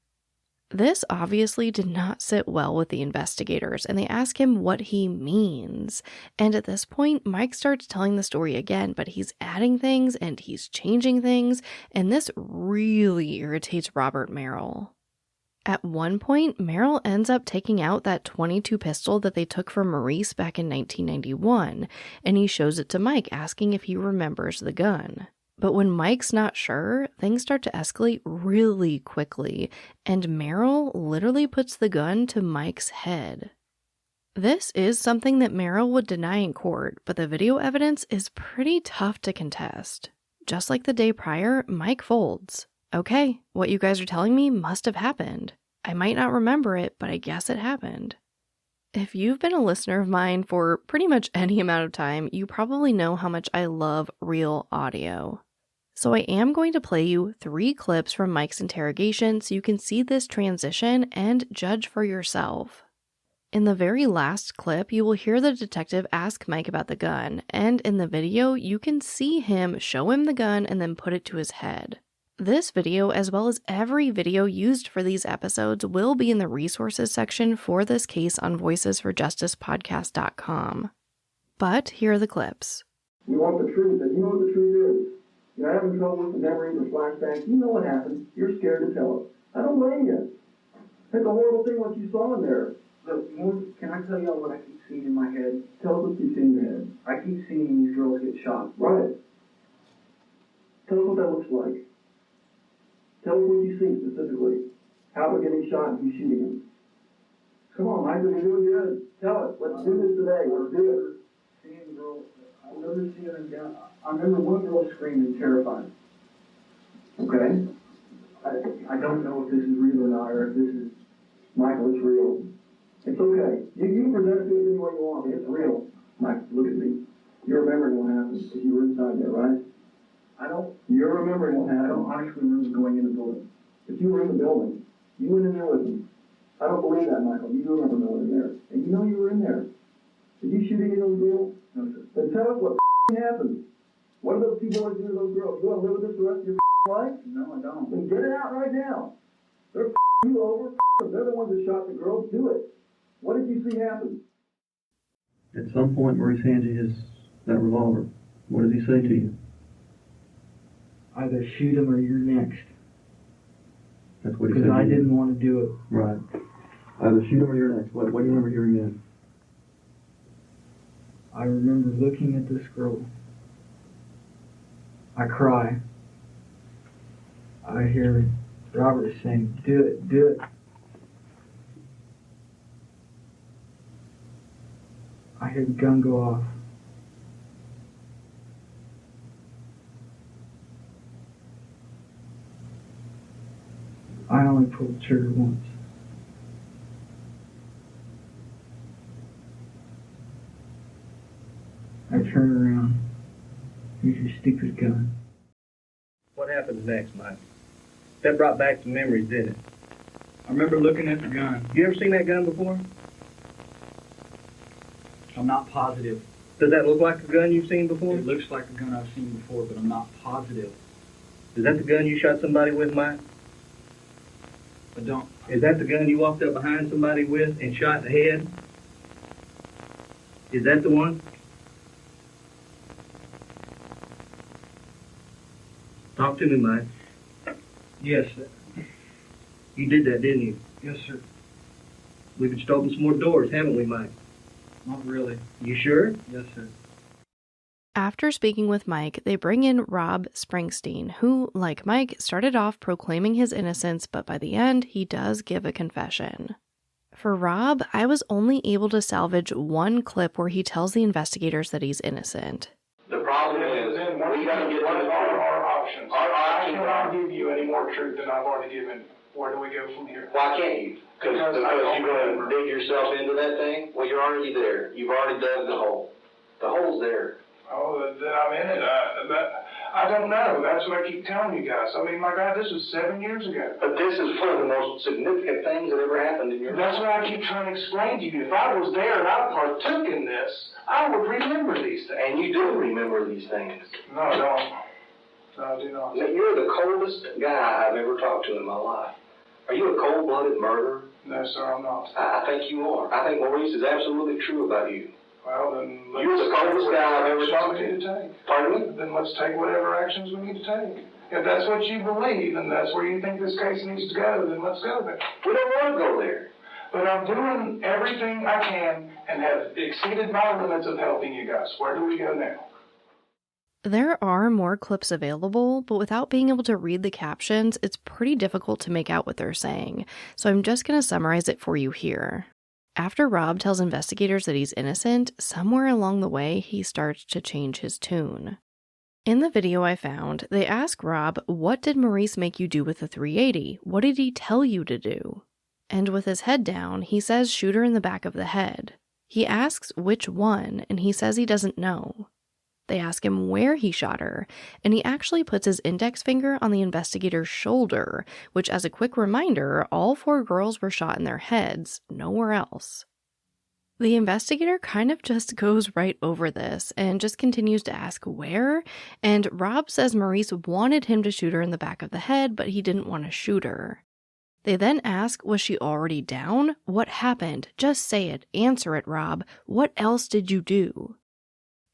This obviously did not sit well with the investigators, and they ask him what he means. And at this point, Mike starts telling the story again, but he's adding things and he's changing things, and this really irritates Robert Merrill. At one point, Merrill ends up taking out that .22 pistol that they took from Maurice back in 1991, and he shows it to Mike, asking if he remembers the gun. But when Mike's not sure, things start to escalate really quickly, and Merrill literally puts the gun to Mike's head. This is something that Merrill would deny in court, but the video evidence is pretty tough to contest. Just like the day prior, Mike folds. Okay, what you guys are telling me must have happened. I might not remember it, but I guess it happened. If you've been a listener of mine for pretty much any amount of time, you probably know how much I love real audio. So I am going to play you 3 clips from Mike's interrogation so you can see this transition and judge for yourself. In the very last clip, you will hear the detective ask Mike about the gun, and in the video, you can see him show him the gun and then put it to his head. This video, as well as every video used for these episodes, will be in the resources section for this case on voicesforjusticepodcast.com. But here are the clips. You want the truth, and you know what the truth is. You're having trouble with the memories or flashbacks. You know what happened. You're scared to tell us. I don't blame you. It's a horrible thing what you saw in there. Look, can I tell y'all what I keep seeing in my head? Tell us what you see in your head. I keep seeing these girls get shot. Right. Tell us what that looks like. Tell us what you see specifically. How they're getting shot and who's shooting them. Come on, Michael, you're doing good. Tell us. Let's do this today. Let's do it. Seeing the girl, I remember seeing her down. I remember one girl screaming, terrified. Okay? I don't know if this is real or not, or if this is, Michael, it's real. It's okay. You can present it to us any way you want. It's real. Mike, look at me. You're remembering what happened because you were inside there, right? You're remembering what happened. I don't honestly remember going in the building. But you were in the building. You went in there with me. I don't believe that, Michael. You do remember going in there. And you know you were in there. Did you shoot any of those girls? No, sir. Then tell us what happened. What did those two boys do to those girls? You want to live with this the rest of your life? No, I don't. Then get it out right now. They're you over. They're the ones that shot the girls. Do it. What did you see happen? At some point, Maurice hands you that revolver. What does he say to you? Either shoot him or you're next. That's what he said. Because I didn't want to do it. Right. Either shoot him or you're next. What do you remember hearing then? I remember looking at this girl. I cry. I hear Robert saying, "Do it, do it." I hear the gun go off. I only pulled the trigger once. I turn around. Here's your stupid gun. What happens next, Mike? That brought back some memories, didn't it? I remember looking at the gun. You ever seen that gun before? I'm not positive. Does that look like a gun you've seen before? It looks like a gun I've seen before, but I'm not positive. Is that the gun you shot somebody with, Mike? I don't. Is that the gun you walked up behind somebody with and shot in the head? Is that the one? Talk to me, Mike. Yes, sir. You did that, didn't you? Yes, sir. We've just opened some more doors, haven't we, Mike? Not really. You sure? Yes, sir. After speaking with Mike, they bring in Rob Springsteen, who, like Mike, started off proclaiming his innocence, but by the end, he does give a confession. For Rob, I was only able to salvage one clip where he tells the investigators that he's innocent. The problem is, we got to get to our options. I cannot give you any more truth than I've already given. Where do we go from here? Why can't you? Because you're going to dig yourself into that thing? Well, you're already there. You've already dug the hole. The hole's there. Oh, that I'm in it. I don't know. That's what I keep telling you guys. I mean, my God, this was 7 years ago. But this is one of the most significant things that ever happened in your life. That's what I keep trying to explain to you. If I was there and I partook in this, I would remember these things. And you do remember these things. No, I don't. No, I do not. You're the coldest guy I've ever talked to in my life. Are you a cold-blooded murderer? No, sir, I'm not. I think you are. I think Maurice is absolutely true about you. Well, then you're the coldest guy I've ever talked to. Pardon me? Then let's take whatever actions we need to take. If that's what you believe and that's where you think this case needs to go, then let's go there. We don't want to go there. But I'm doing everything I can and have exceeded my limits of helping you guys. Where do we go now? There are more clips available, but without being able to read the captions, it's pretty difficult to make out what they're saying, so I'm just going to summarize it for you here. After Rob tells investigators that he's innocent, somewhere along the way, he starts to change his tune. In the video I found, they ask Rob, "What did Maurice make you do with the 380? What did he tell you to do?" And with his head down, he says shoot her in the back of the head. He asks which one, and he says he doesn't know. They ask him where he shot her, and he actually puts his index finger on the investigator's shoulder, which, as a quick reminder, all 4 girls were shot in their heads, nowhere else. The investigator kind of just goes right over this and just continues to ask where, and Rob says Maurice wanted him to shoot her in the back of the head, but he didn't want to shoot her. They then ask, was she already down? What happened? Just say it. Answer it, Rob. What else did you do?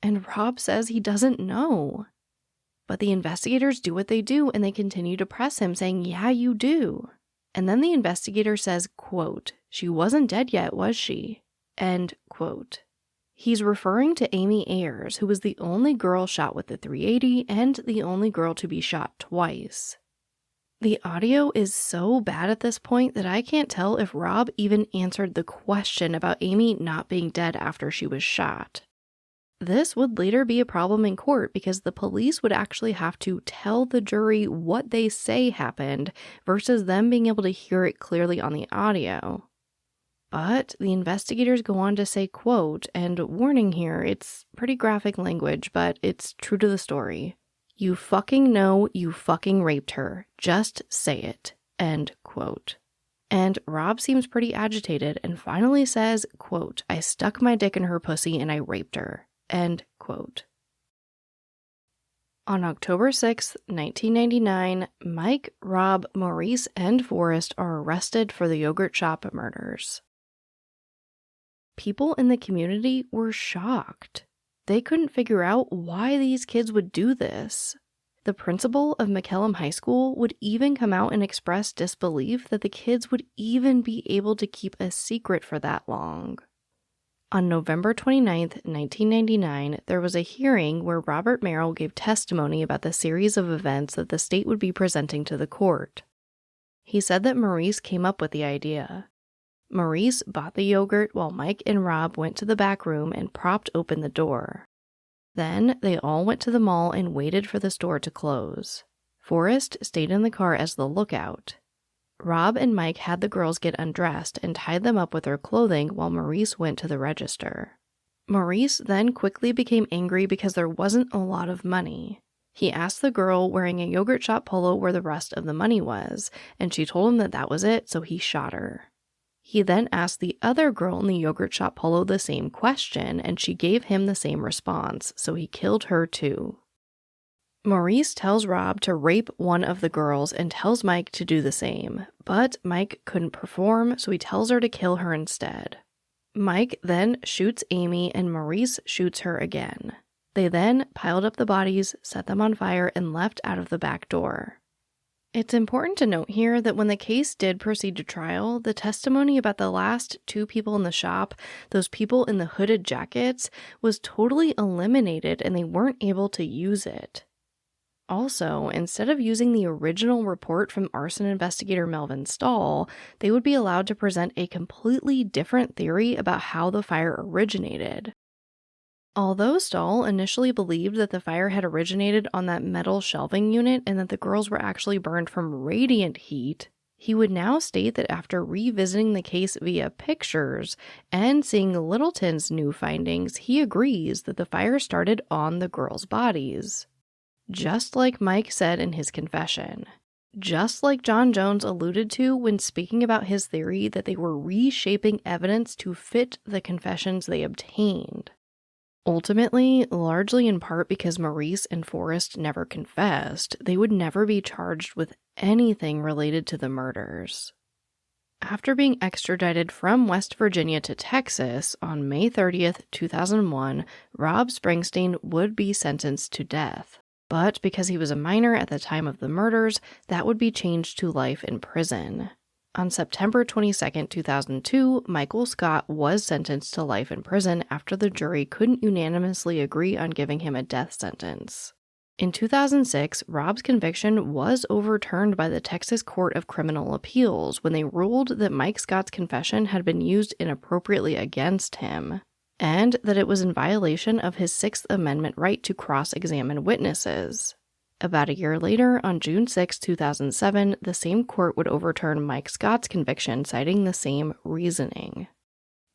And Rob says he doesn't know. But the investigators do what they do, and they continue to press him, saying, yeah, you do. And then the investigator says, quote, she wasn't dead yet, was she? End quote. He's referring to Amy Ayers, who was the only girl shot with the .380 and the only girl to be shot twice. The audio is so bad at this point that I can't tell if Rob even answered the question about Amy not being dead after she was shot. This would later be a problem in court because the police would actually have to tell the jury what they say happened versus them being able to hear it clearly on the audio. But the investigators go on to say, quote, and warning here, it's pretty graphic language, but it's true to the story. You fucking know you fucking raped her. Just say it. End quote. And Rob seems pretty agitated and finally says, quote, I stuck my dick in her pussy and I raped her. End quote. On October 6, 1999, Mike, Rob, Maurice, and Forrest are arrested for the yogurt shop murders. People in the community were shocked. They couldn't figure out why these kids would do this. The principal of McCallum High School would even come out and express disbelief that the kids would even be able to keep a secret for that long. On November 29, 1999, there was a hearing where Robert Merrill gave testimony about the series of events that the state would be presenting to the court. He said that Maurice came up with the idea. Maurice bought the yogurt while Mike and Rob went to the back room and propped open the door. Then they all went to the mall and waited for the store to close. Forrest stayed in the car as the lookout. Rob and Mike had the girls get undressed and tied them up with their clothing while Maurice went to the register. Maurice then quickly became angry because there wasn't a lot of money. He asked the girl wearing a yogurt shop polo where the rest of the money was, and she told him that that was it, so he shot her. He then asked the other girl in the yogurt shop polo the same question, and she gave him the same response, so he killed her too. Maurice tells Rob to rape one of the girls and tells Mike to do the same, but Mike couldn't perform, so he tells her to kill her instead. Mike then shoots Amy and Maurice shoots her again. They then piled up the bodies, set them on fire, and left out of the back door. It's important to note here that when the case did proceed to trial, the testimony about the last two people in the shop, those people in the hooded jackets, was totally eliminated and they weren't able to use it. Also, instead of using the original report from arson investigator Melvin Stahl, they would be allowed to present a completely different theory about how the fire originated. Although Stahl initially believed that the fire had originated on that metal shelving unit and that the girls were actually burned from radiant heat, he would now state that after revisiting the case via pictures and seeing Littleton's new findings, he agrees that the fire started on the girls' bodies. Just like Mike said in his confession. Just like John Jones alluded to when speaking about his theory that they were reshaping evidence to fit the confessions they obtained. Ultimately, largely in part because Maurice and Forrest never confessed, they would never be charged with anything related to the murders. After being extradited from West Virginia to Texas on May 30th, 2001, Rob Springsteen would be sentenced to death. But because he was a minor at the time of the murders, that would be changed to life in prison. On September 22, 2002, Michael Scott was sentenced to life in prison after the jury couldn't unanimously agree on giving him a death sentence. In 2006, Rob's conviction was overturned by the Texas Court of Criminal Appeals when they ruled that Mike Scott's confession had been used inappropriately against him, and that it was in violation of his Sixth Amendment right to cross-examine witnesses. About a year later, on June 6, 2007, the same court would overturn Mike Scott's conviction, citing the same reasoning.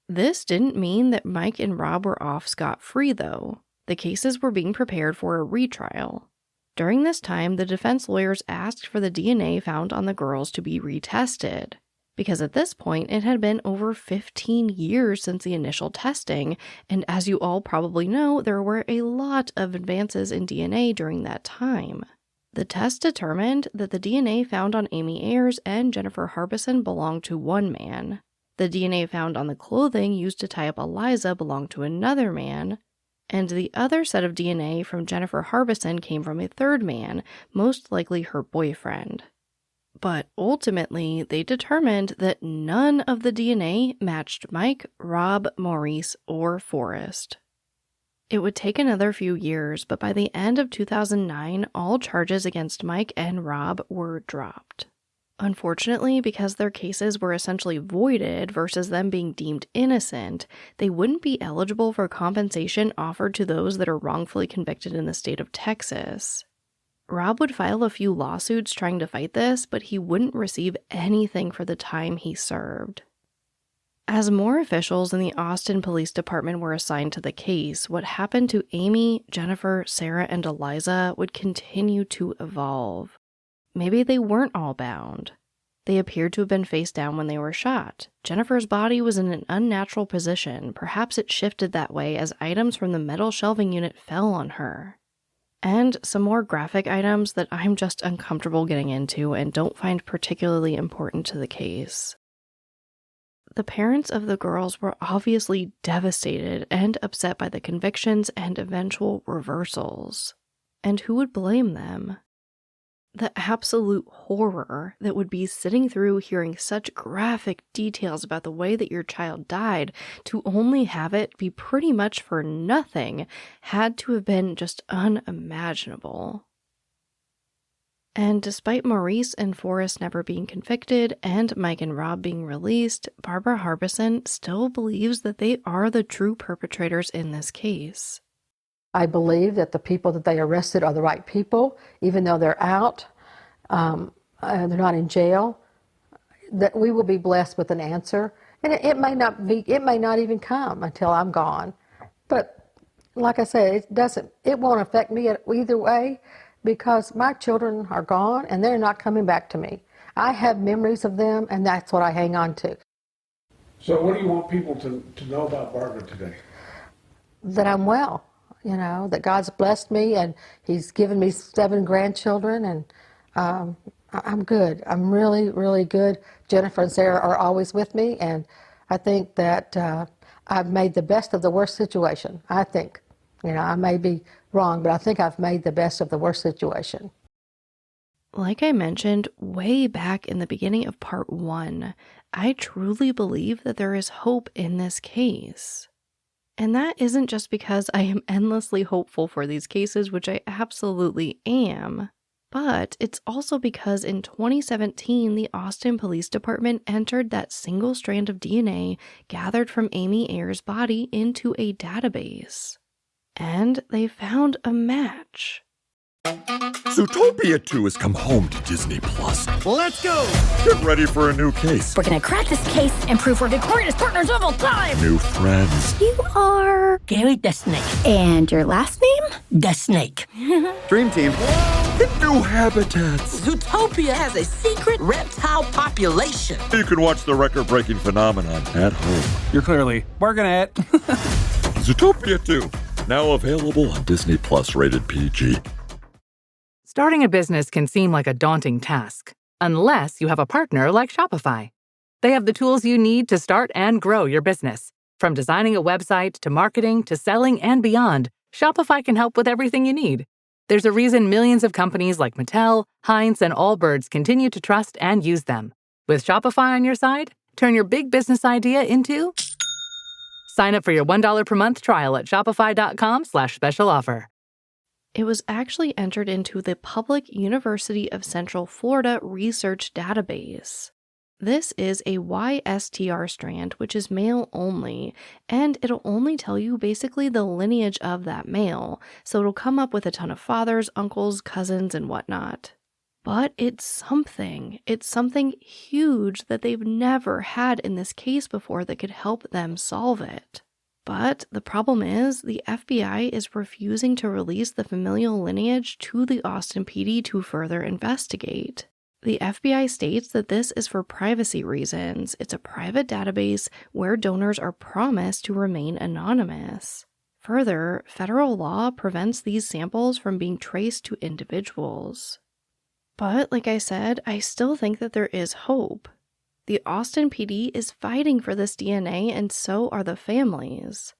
This didn't mean that Mike and Rob were off scot-free, though. The cases were being prepared for a retrial. During this time, the defense lawyers asked for the DNA found on the girls to be retested, because at this point it had been over 15 years since the initial testing, and as you all probably know, there were a lot of advances in DNA during that time. The test determined that the DNA found on Amy Ayers and Jennifer Harbison belonged to one man. The DNA found on the clothing used to tie up Eliza belonged to another man, And the other set of DNA from Jennifer Harbison came from a third man, most likely her boyfriend. But ultimately, they determined that none of the DNA matched Mike, Rob, Maurice, or Forrest. It would take another few years, but by the end of 2009, all charges against Mike and Rob were dropped. Unfortunately, because their cases were essentially voided versus them being deemed innocent, they wouldn't be eligible for compensation offered to those that are wrongfully convicted in the state of Texas. Rob would file a few lawsuits trying to fight this, but he wouldn't receive anything for the time he served. As more officials in the Austin Police Department were assigned to the case, what happened to Amy, Jennifer, Sarah, and Eliza would continue to evolve. Maybe they weren't all bound. They appeared to have been face down when they were shot. Jennifer's body was in an unnatural position. Perhaps it shifted that way as items from the metal shelving unit fell on her. And some more graphic items that I'm just uncomfortable getting into and don't find particularly important to the case. The parents of the girls were obviously devastated and upset by the convictions and eventual reversals. And who would blame them? The absolute horror that would be sitting through hearing such graphic details about the way that your child died to only have it be pretty much for nothing had to have been just unimaginable. And despite Maurice and Forrest never being convicted and Mike and Rob being released, Barbara Harbison still believes that they are the true perpetrators in this case. I believe that the people that they arrested are the right people, even though they're out, they're not in jail, that we will be blessed with an answer. And it may not even come until I'm gone. But like I said, it won't affect me either way because my children are gone and they're not coming back to me. I have memories of them and that's what I hang on to. So what do you want people to know about Barbara today? That I'm well. You know, that God's blessed me and He's given me 7 grandchildren and I'm good. I'm really, really good. Jennifer and Sarah are always with me and I think that I've made the best of the worst situation. I think. You know, I may be wrong, but I think I've made the best of the worst situation. Like I mentioned way back in the beginning of part 1, I truly believe that there is hope in this case. And that isn't just because I am endlessly hopeful for these cases, which I absolutely am, but it's also because in 2017, the Austin Police Department entered that single strand of DNA gathered from Amy Ayer's body into a database. And they found a match. Zootopia 2 has come home to Disney+. Let's go! Get ready for a new case. We're gonna crack this case and prove we're the greatest partners of all time! New friends. You are... Gary the Snake. And your last name? The Snake. Dream Team. Hit new habitats. Zootopia has a secret reptile population. You can watch the record-breaking phenomenon at home. You're clearly working at Zootopia 2. Now available on Disney Plus, rated PG. Starting a business can seem like a daunting task, unless you have a partner like Shopify. They have the tools you need to start and grow your business. From designing a website to marketing to selling and beyond, Shopify can help with everything you need. There's a reason millions of companies like Mattel, Heinz, and Allbirds continue to trust and use them. With Shopify on your side, turn your big business idea into... Sign up for your $1 per month trial at shopify.com/special offer. It was actually entered into the Public University of Central Florida Research Database. This is a YSTR strand, which is male only, and it'll only tell you basically the lineage of that male, so it'll come up with a ton of fathers, uncles, cousins, and whatnot. But it's something huge that they've never had in this case before that could help them solve it. But the problem is, the FBI is refusing to release the familial lineage to the Austin PD to further investigate. The FBI states that this is for privacy reasons. It's a private database where donors are promised to remain anonymous. Further, federal law prevents these samples from being traced to individuals. But, like I said, I still think that there is hope. The Austin PD is fighting for this DNA, and so are the families.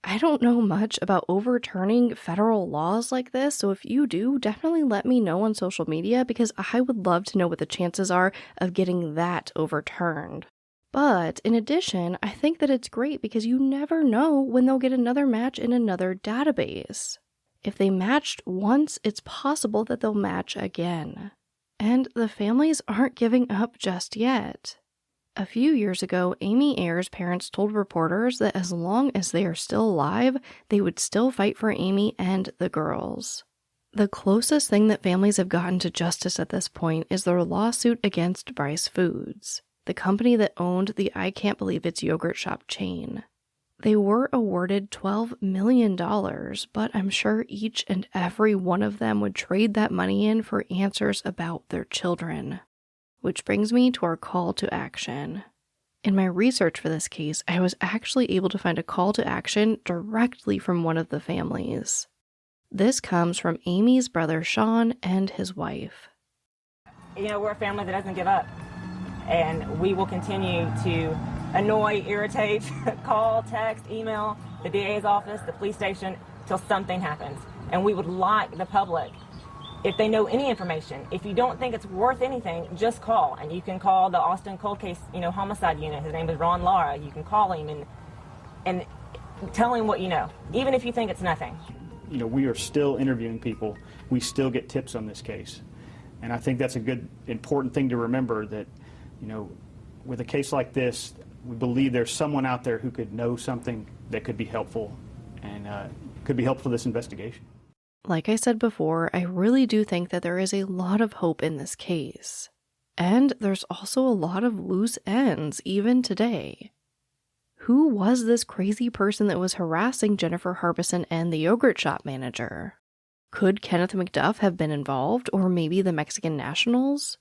I don't know much about overturning federal laws like this, so if you do, definitely let me know on social media because I would love to know what the chances are of getting that overturned. But in addition, I think that it's great because you never know when they'll get another match in another database. If they matched once, it's possible that they'll match again. And the families aren't giving up just yet. A few years ago, Amy Ayer's parents told reporters that as long as they are still alive, they would still fight for Amy and the girls. The closest thing that families have gotten to justice at this point is their lawsuit against Bryce Foods, the company that owned the I Can't Believe It's yogurt shop chain. They were awarded $12 million, but I'm sure each and every one of them would trade that money in for answers about their children. Which brings me to our call to action. In my research for this case, I was actually able to find a call to action directly from one of the families. This comes from Amy's brother Sean and his wife. You know, we're a family that doesn't give up, and we will continue to annoy, irritate, call, text, email the DA's office, the police station, till something happens. And we would like the public, if they know any information, if you don't think it's worth anything, just call. And you can call the Austin Cold Case, homicide unit. His name is Ron Lara. You can call him and tell him what you know, even if you think it's nothing. We are still interviewing people. We still get tips on this case. And I think that's a good, important thing to remember that, with a case like this, we believe there's someone out there who could know something that could be helpful and could be helpful to this investigation. Like I said before, I really do think that there is a lot of hope in this case. And there's also a lot of loose ends, even today. Who was this crazy person that was harassing Jennifer Harbison and the yogurt shop manager? Could Kenneth McDuff have been involved, or maybe the Mexican Nationals?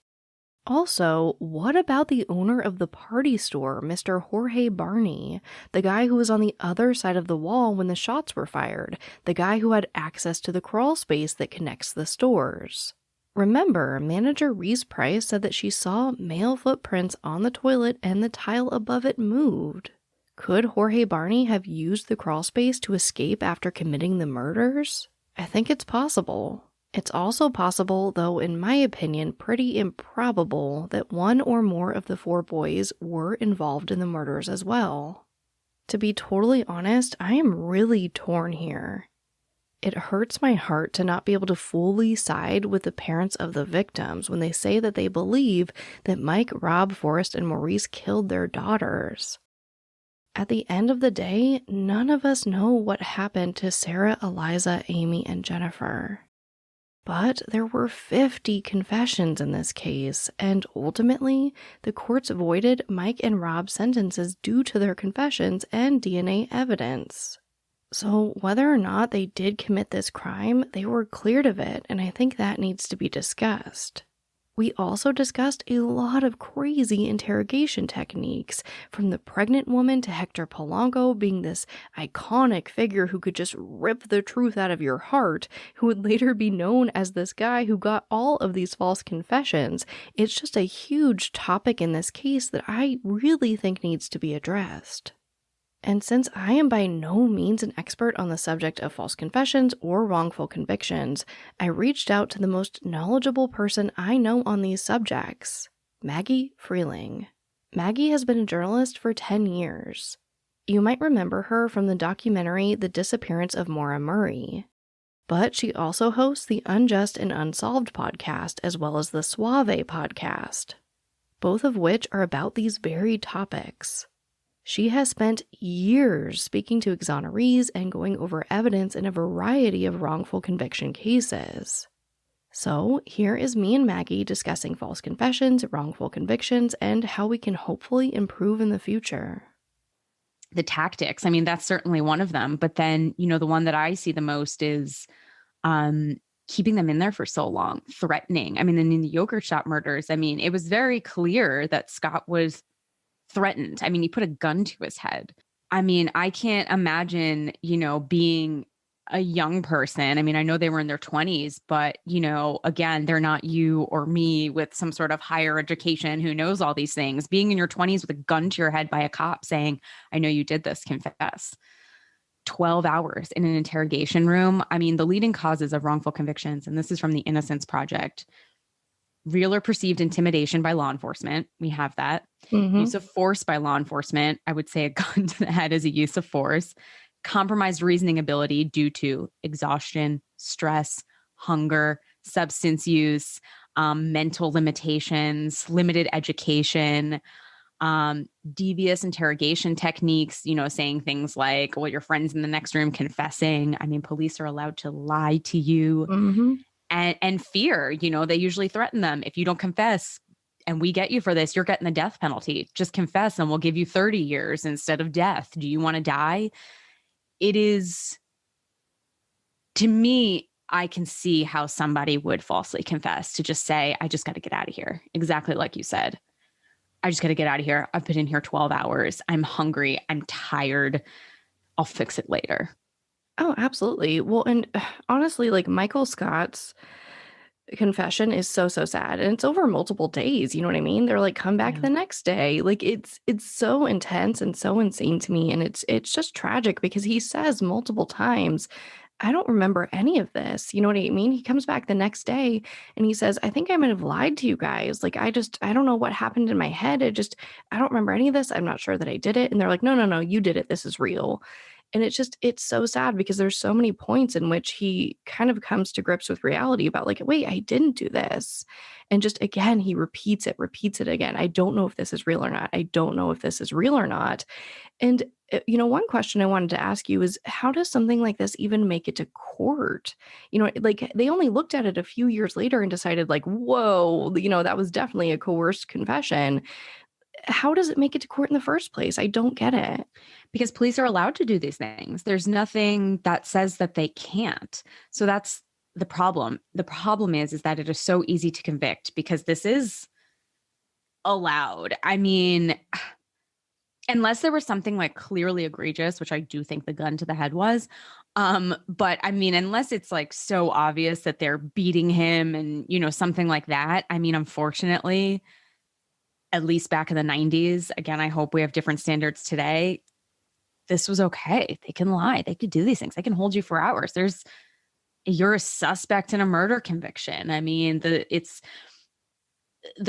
Also, what about the owner of the party store, Mr. Jorge Barney, the guy who was on the other side of the wall when the shots were fired, the guy who had access to the crawl space that connects the stores? Remember, manager Reese Price said that she saw male footprints on the toilet and the tile above it moved. Could Jorge Barney have used the crawl space to escape after committing the murders? I think it's possible. It's also possible, though in my opinion pretty improbable, that one or more of the four boys were involved in the murders as well. To be totally honest, I am really torn here. It hurts my heart to not be able to fully side with the parents of the victims when they say that they believe that Mike, Rob, Forrest, and Maurice killed their daughters. At the end of the day, none of us know what happened to Sarah, Eliza, Amy, and Jennifer. But there were 50 confessions in this case, and ultimately, the courts voided Mike and Rob's sentences due to their confessions and DNA evidence. So whether or not they did commit this crime, they were cleared of it, and I think that needs to be discussed. We also discussed a lot of crazy interrogation techniques, from the pregnant woman to Hector Polanco being this iconic figure who could just rip the truth out of your heart, who would later be known as this guy who got all of these false confessions. It's just a huge topic in this case that I really think needs to be addressed. And since I am by no means an expert on the subject of false confessions or wrongful convictions, I reached out to the most knowledgeable person I know on these subjects, Maggie Freeling. Maggie has been a journalist for 10 years. You might remember her from the documentary The Disappearance of Maura Murray. But she also hosts the Unjust and Unsolved podcast as well as the Suave podcast, both of which are about these very topics. She has spent years speaking to exonerees and going over evidence in a variety of wrongful conviction cases. So here is me and Maggie discussing false confessions, wrongful convictions, and how we can hopefully improve in the future. The tactics, that's certainly one of them. But then, the one that I see the most is keeping them in there for so long, threatening. In the yogurt shop murders, it was very clear that Scott was threatened. He put a gun to his head. I can't imagine, being a young person. I know they were in their 20s, but, again, they're not you or me with some sort of higher education who knows all these things. Being in your 20s with a gun to your head by a cop saying, I know you did this, confess. 12 hours in an interrogation room. I mean, the leading causes of wrongful convictions, and this is from the Innocence Project: real or perceived intimidation by law enforcement. We have that. Mm-hmm. Use of force by law enforcement. I would say a gun to the head is a use of force. Compromised reasoning ability due to exhaustion, stress, hunger, substance use, mental limitations, limited education, devious interrogation techniques, saying things like, well, your friend's in the next room confessing. I mean, police are allowed to lie to you. Mm-hmm. And fear, they usually threaten them. If you don't confess and we get you for this, you're getting the death penalty. Just confess and we'll give you 30 years instead of death. Do you want to die? It is, to me, I can see how somebody would falsely confess to just say, I just got to get out of here. Exactly like you said. I just got to get out of here. I've been in here 12 hours. I'm hungry. I'm tired. I'll fix it later. Oh, absolutely. Well, and honestly, like Michael Scott's confession is so sad, and it's over multiple days. You know what I mean? They're like, come back the next day. Like it's so intense and so insane to me, and it's just tragic because he says multiple times, I don't remember any of this. You know what I mean? He comes back the next day and he says, I think I might have lied to you guys. Like, I don't know what happened in my head. I don't remember any of this. I'm not sure that I did it. And they're like, no, you did it. This is real. And it's so sad because there's so many points in which he kind of comes to grips with reality about like, wait, I didn't do this. And just, again, he repeats it again. I don't know if this is real or not. I don't know if this is real or not. And, one question I wanted to ask you is, how does something like this even make it to court? Like they only looked at it a few years later and decided like, whoa, that was definitely a coerced confession. How does it make it to court in the first place? I don't get it. Because police are allowed to do these things. There's nothing that says that they can't. So that's the problem. The problem is that it is so easy to convict because this is allowed. I mean, unless there was something like clearly egregious, which I do think the gun to the head was. But I mean, unless it's like so obvious that they're beating him and, something like that. I mean, unfortunately, at least back in the 90s, again, I hope we have different standards today. This was okay. They can lie. They could do these things. They can hold you for hours. You're a suspect in a murder conviction. I mean, the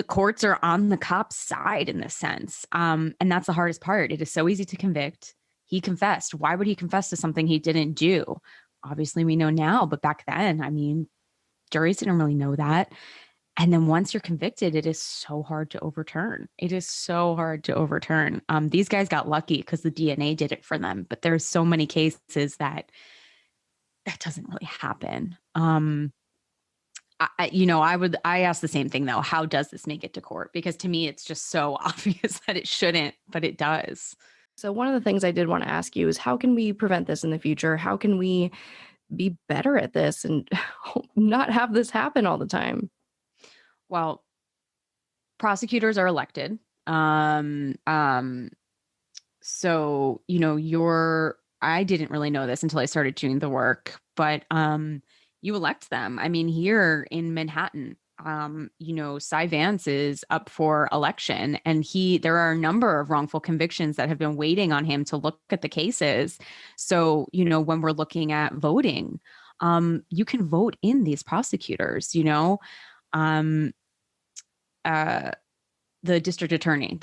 courts are on the cop's side in this sense. And that's the hardest part. It is so easy to convict. He confessed. Why would he confess to something he didn't do? Obviously we know now, but back then, I mean, juries didn't really know that. And then once you're convicted, it is so hard to overturn. It is so hard to overturn. These guys got lucky because the DNA did it for them, but there's so many cases that doesn't really happen. I ask the same thing though. How does this make it to court? Because to me, it's just so obvious that it shouldn't, but it does. So one of the things I did want to ask you is, how can we prevent this in the future? How can we be better at this and not have this happen all the time? Well, prosecutors are elected. So, I didn't really know this until I started doing the work, but you elect them. I mean, here in Manhattan, Cy Vance is up for election, and there are a number of wrongful convictions that have been waiting on him to look at the cases. So, when we're looking at voting, you can vote in these prosecutors, the district attorney,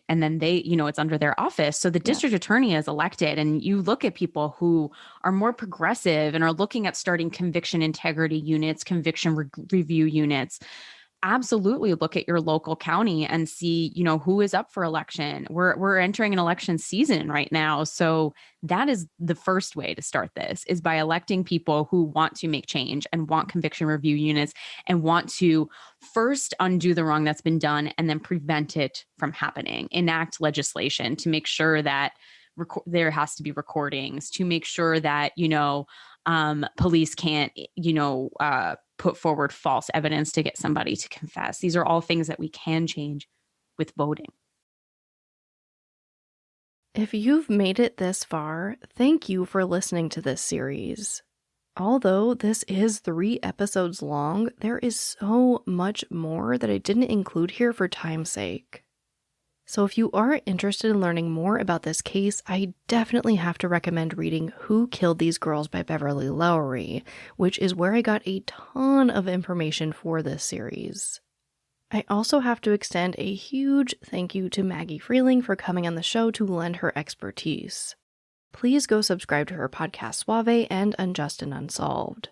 and then they, it's under their office. So the district attorney is elected, and you look at people who are more progressive and are looking at starting conviction integrity units, conviction review units. Absolutely look at your local county and see, who is up for election. We're entering an election season right now. So that is the first way to start this, is by electing people who want to make change and want conviction review units and want to first undo the wrong that's been done and then prevent it from happening. Enact legislation to make sure that there has to be recordings, to make sure that, police can't, put forward false evidence to get somebody to confess. These are all things that we can change with voting. If you've made it this far, thank you for listening to this series. Although this is 3 episodes long, there is so much more that I didn't include here for time's sake. So if you are interested in learning more about this case, I definitely have to recommend reading Who Killed These Girls by Beverly Lowry, which is where I got a ton of information for this series. I also have to extend a huge thank you to Maggie Freeling for coming on the show to lend her expertise. Please go subscribe to her podcast Suave and Unjust and Unsolved.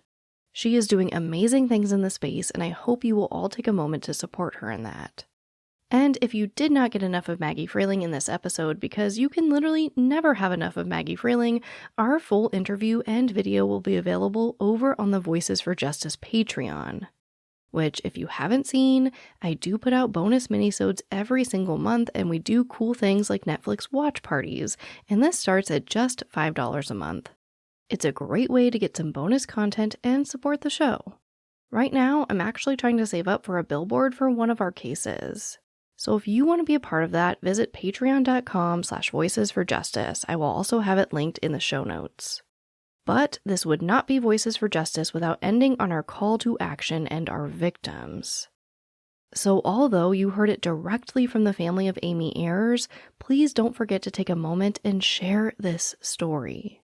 She is doing amazing things in the space, and I hope you will all take a moment to support her in that. And if you did not get enough of Maggie Freeling in this episode, because you can literally never have enough of Maggie Freeling, our full interview and video will be available over on the Voices for Justice Patreon. Which, if you haven't seen, I do put out bonus minisodes every single month, and we do cool things like Netflix watch parties, and this starts at just $5 a month. It's a great way to get some bonus content and support the show. Right now, I'm actually trying to save up for a billboard for one of our cases. So if you want to be a part of that, visit patreon.com/voicesforjustice. I will also have it linked in the show notes. But this would not be Voices for Justice without ending on our call to action and our victims. So although you heard it directly from the family of Amy Ayers, please don't forget to take a moment and share this story.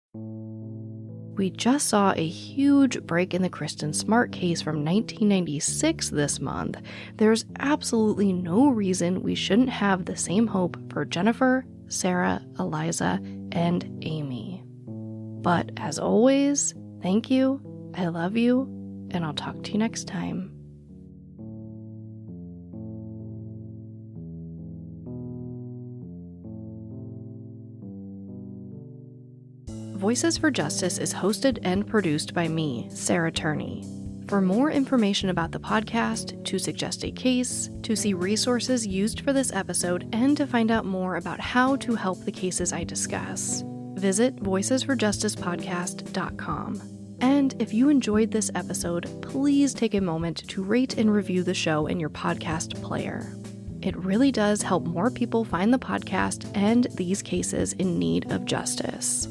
We just saw a huge break in the Kristen Smart case from 1996 this month. There's absolutely no reason we shouldn't have the same hope for Jennifer, Sarah, Eliza, and Amy. But as always, thank you, I love you, and I'll talk to you next time. Voices for Justice is hosted and produced by me, Sarah Turney. For more information about the podcast, to suggest a case, to see resources used for this episode, and to find out more about how to help the cases I discuss, visit voicesforjusticepodcast.com. And if you enjoyed this episode, please take a moment to rate and review the show in your podcast player. It really does help more people find the podcast and these cases in need of justice.